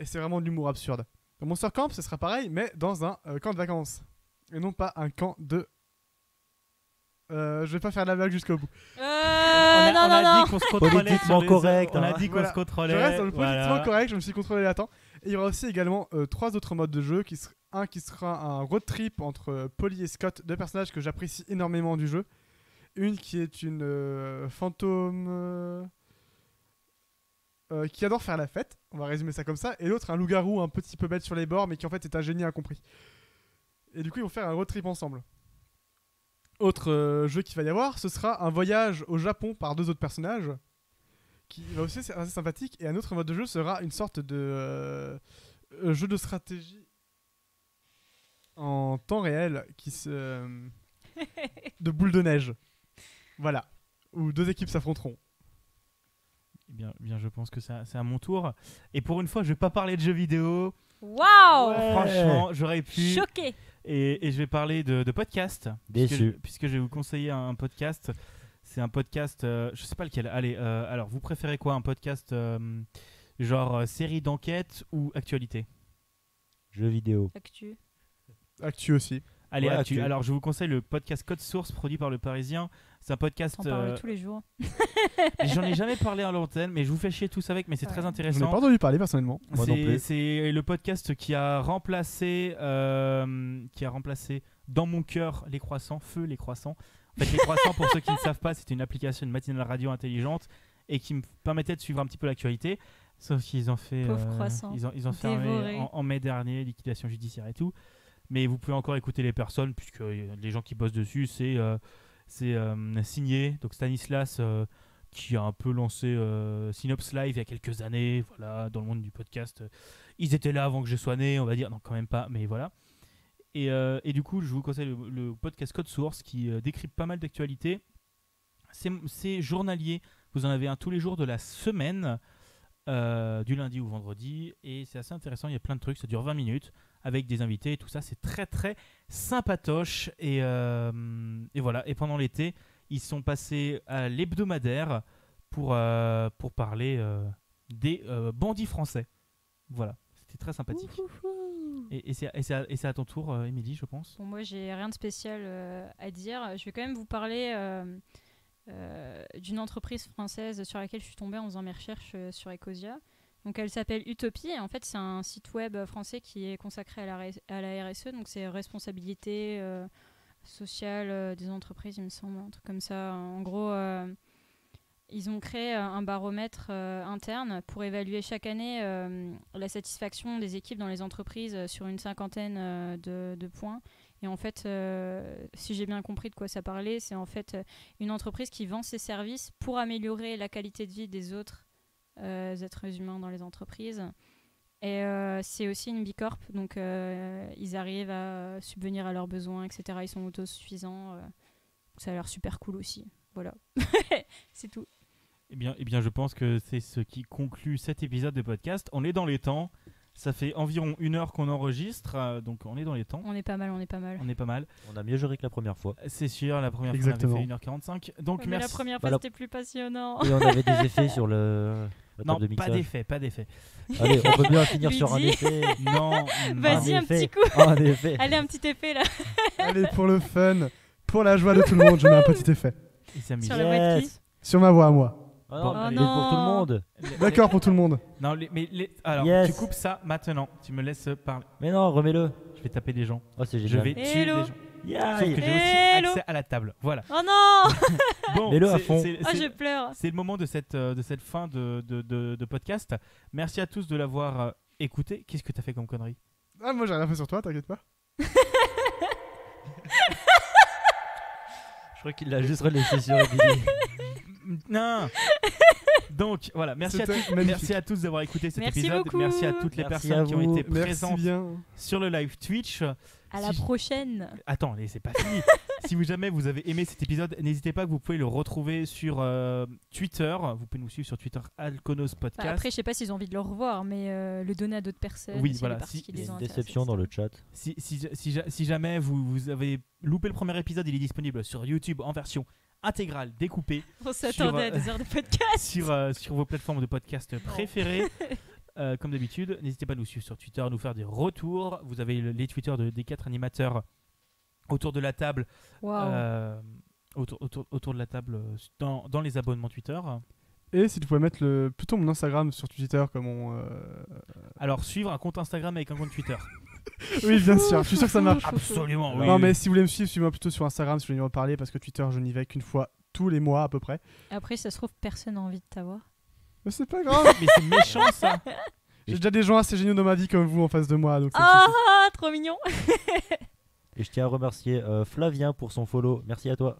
c'est vraiment de l'humour absurde. Dans Monster Camp, ce sera pareil, mais dans un camp de vacances et non pas un camp de. Je vais pas faire la blague jusqu'au bout. Non, non. dit qu'on se contrôlait Politiquement sur les- correct, On a hein. dit qu'on Voilà. se contrôlait. Je reste dans le politiquement voilà. correct, je me suis contrôlé à temps. Et il y aura aussi également 3 autres modes de jeu. Un qui sera un road trip entre Polly et Scott, deux personnages que j'apprécie énormément du jeu. Une qui est une fantôme qui adore faire la fête, on va résumer ça comme ça. Et l'autre un loup-garou un petit peu bête sur les bords, mais qui en fait est un génie incompris. Et du coup ils vont faire un road trip ensemble. Autre jeu qu'il va y avoir, ce sera un voyage au Japon par 2 autres personnages, qui va aussi être assez sympathique. Et un autre mode de jeu sera une sorte de jeu de stratégie en temps réel de boule de neige. Voilà. Où 2 équipes s'affronteront. Bien, je pense que c'est à mon tour. Et pour une fois, je vais pas parler de jeux vidéo. Waouh. Ouais. Franchement, j'aurais pu. Choqué. Et je vais parler de podcast. Déçu. Puisque je vais vous conseiller un podcast. C'est un podcast, je sais pas lequel. Allez, alors vous préférez quoi? Un podcast genre série d'enquête ou actualité? Jeux vidéo. Actu. Actu aussi. Allez, Ouais, actu. actu. Alors je vous conseille le podcast Code Source produit par Le Parisien. C'est un podcast. T'en parles tous les jours. J'en ai jamais parlé à l'antenne, mais je vous fais chier tous avec, mais c'est Ouais. très Je n'ai intéressant. pas entendu parler personnellement. Moi non plus. C'est le podcast qui a remplacé dans mon cœur les croissants, feu les croissants. En fait, les croissants, pour ceux qui ne savent pas, c'est une application de matinale radio intelligente et qui me permettait de suivre un petit peu l'actualité. Sauf qu'ils ont fait, Pauvre croissant. ils ont fermé Dévoré. en mai dernier, liquidation judiciaire et tout. Mais vous pouvez encore écouter les personnes puisque les gens qui bossent dessus, c'est signé, donc Stanislas qui a un peu lancé Synops Live il y a quelques années, voilà, dans le monde du podcast. Ils étaient là avant que je sois né, on va dire, non quand même pas, mais voilà. Et du coup, je vous conseille le podcast Code Source qui décrypte pas mal d'actualités. C'est journalier, vous en avez un tous les jours de la semaine. du lundi au vendredi. Et c'est assez intéressant, il y a plein de trucs, ça dure 20 minutes avec des invités et tout ça. C'est très très sympatoche. Et voilà. Et pendant l'été, ils sont passés à l'hebdomadaire pour parler des bandits français. Voilà, c'était très sympathique. Et c'est à ton tour, Émilie, je pense. Bon, moi, j'ai rien de spécial à dire. Je vais quand même vous parler d'une entreprise française sur laquelle je suis tombée en faisant mes recherches sur Ecosia. Donc, elle s'appelle Utopie. Et en fait, c'est un site web français qui est consacré à la RSE. Donc, c'est responsabilité sociale des entreprises, il me semble, un truc comme ça. En gros, ils ont créé un baromètre interne pour évaluer chaque année la satisfaction des équipes dans les entreprises sur une cinquantaine de points. Et en fait, si j'ai bien compris de quoi ça parlait, c'est en fait une entreprise qui vend ses services pour améliorer la qualité de vie des autres êtres humains dans les entreprises. Et c'est aussi une bicorp, donc ils arrivent à subvenir à leurs besoins, etc. Ils sont autosuffisants. Ça a l'air super cool aussi. Voilà, c'est tout. Eh bien, je pense que c'est ce qui conclut cet épisode de podcast. On est dans les temps. Ça fait environ 1 heure qu'on enregistre, donc on est dans les temps. On est pas mal. On est pas mal. On a mieux géré que la première fois. C'est sûr, la première Exactement. fois on avait fait 1h45. Donc Mais merci. la première fois, c'était plus passionnant. Et on avait des effets sur la Non, table de pas mixage. d'effet, pas d'effet. Allez, on peut bien finir Lui sur un dit. effet. Non. Vas-y, un effet. petit coup. Un effet. Allez, un petit effet là. Allez, pour le fun, pour la joie de tout le monde, je mets un petit effet. Il s'amuse. Sur la voix de qui Yes. Sur ma voix à moi. Ah Bon, non, mais non. pour tout le monde. D'accord pour tout le monde. Non, alors, Yes. tu coupes ça maintenant. Tu me laisses parler. Mais non, remets-le. Je vais taper des gens. Oh, c'est Je génial. vais tuer Hello. des gens. Sauf Yay. que j'ai aussi Hello. accès à la table. Voilà. Oh non. Bon, Mets-le à fond. Oh, je pleure. C'est le moment de cette fin de podcast. Merci à tous de l'avoir écouté. Qu'est-ce que t'as fait comme connerie? Ah, moi j'ai rien fait sur toi, t'inquiète pas. Je crois qu'il l'a juste relaissé sur Emily. Non. Donc voilà, merci C'était magnifique. merci à tous d'avoir écouté cet Merci épisode. beaucoup. Merci à toutes les Merci personnes à qui ont vous. été Merci présentes bien. sur le live Twitch. À la Si- prochaine. Attends, mais c'est pas fini. Si jamais vous avez aimé cet épisode, n'hésitez pas que vous pouvez le retrouver sur Twitter. Vous pouvez nous suivre sur Twitter Alconos Enfin, Podcast. après, je sais pas s'ils ont envie de le revoir, mais le donner à d'autres personnes. Oui, s'il y a voilà, des parties si- qui Il y les a ont une intéressées, déception dans le etc. chat. Si jamais vous avez loupé le premier épisode, il est disponible sur YouTube en version intégrale, découpée, On s'attendait à des heures de podcast. sur vos plateformes de podcast préférées. Comme d'habitude, n'hésitez pas à nous suivre sur Twitter, à nous faire des retours. Vous avez les Twitter des 4 animateurs autour de la table, Waouh. autour de la table dans les abonnements Twitter. Et si tu pouvais mettre plutôt mon Instagram sur Twitter comme on. Alors, suivre un compte Instagram avec un compte Twitter. Oui, bien sûr, je suis sûr que ça marche. Absolument, oui. Non, mais si vous voulez me suivre, suivez-moi plutôt sur Instagram si vous voulez me parler parce que Twitter, je n'y vais qu'une fois tous les mois à peu près. Après, ça se trouve, personne n'a envie de t'avoir. Mais c'est pas grave. Mais c'est méchant ça. J'ai déjà des gens assez géniaux dans ma vie comme vous en face de moi. Donc ça me Ah, suffit. trop mignon. Et je tiens à remercier Flavien pour son follow. Merci à toi.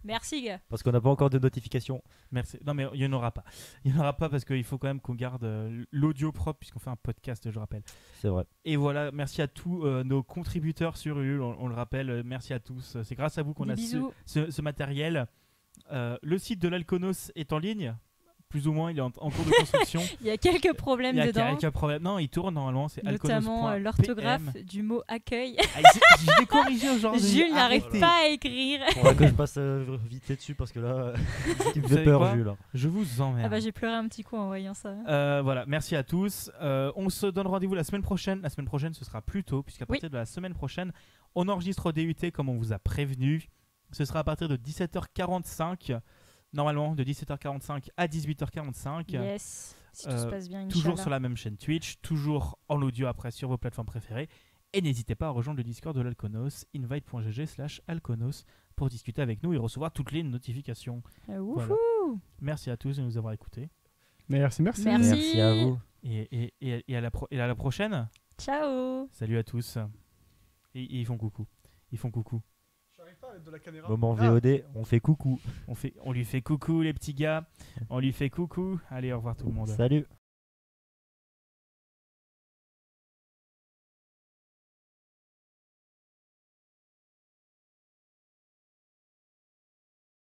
Merci, gars. Parce qu'on n'a pas encore de notification. Merci. Non, mais il n'y en aura pas. Il n'y en aura pas parce qu'il faut quand même qu'on garde l'audio propre puisqu'on fait un podcast, je rappelle. C'est vrai. Et voilà, merci à tous nos contributeurs sur Ulule, on le rappelle, merci à tous. C'est grâce à vous qu'on Des a bisous. ce matériel. Le site de l'Alconos est en ligne, plus ou moins, il est en cours de construction. Il y a quelques problèmes Il y a dedans, quelques problèmes. Non, il tourne normalement, c'est notamment alconos.pm. l'orthographe du mot accueil. Ah, je l'ai corrigé aujourd'hui. Jules n'arrive Arrêtez. pas à écrire. Faudra que je passe vite fait dessus parce que là, il me Vous fait savez peur, quoi Jules. Je vous emmerde. Ah bah j'ai pleuré un petit coup en voyant ça. Voilà, merci à tous. On se donne rendez-vous la semaine prochaine. La semaine prochaine, ce sera plus tôt, puisqu'à Oui. partir de la semaine prochaine, on enregistre au DUT comme on vous a prévenu. Ce sera à partir de 17h45, normalement de 17h45 à 18h45. Yes. Si tout se passe bien, Toujours Inch'Allah. sur la même chaîne Twitch, toujours en audio après sur vos plateformes préférées. Et n'hésitez pas à rejoindre le Discord de l'Alconos, invite.gg/alconos, pour discuter avec nous et recevoir toutes les notifications. Wouhou. Voilà. Merci à tous de nous avoir écoutés. Merci. Merci. Merci à vous. Et à la prochaine. Ciao. Salut à tous. Et ils font coucou. Ils font coucou. J'arrive pas à mettre de la caméra. Moment Ah. VOD, on fait coucou. On lui fait coucou les petits gars. On lui fait coucou. Allez, au revoir tout le monde. Salut.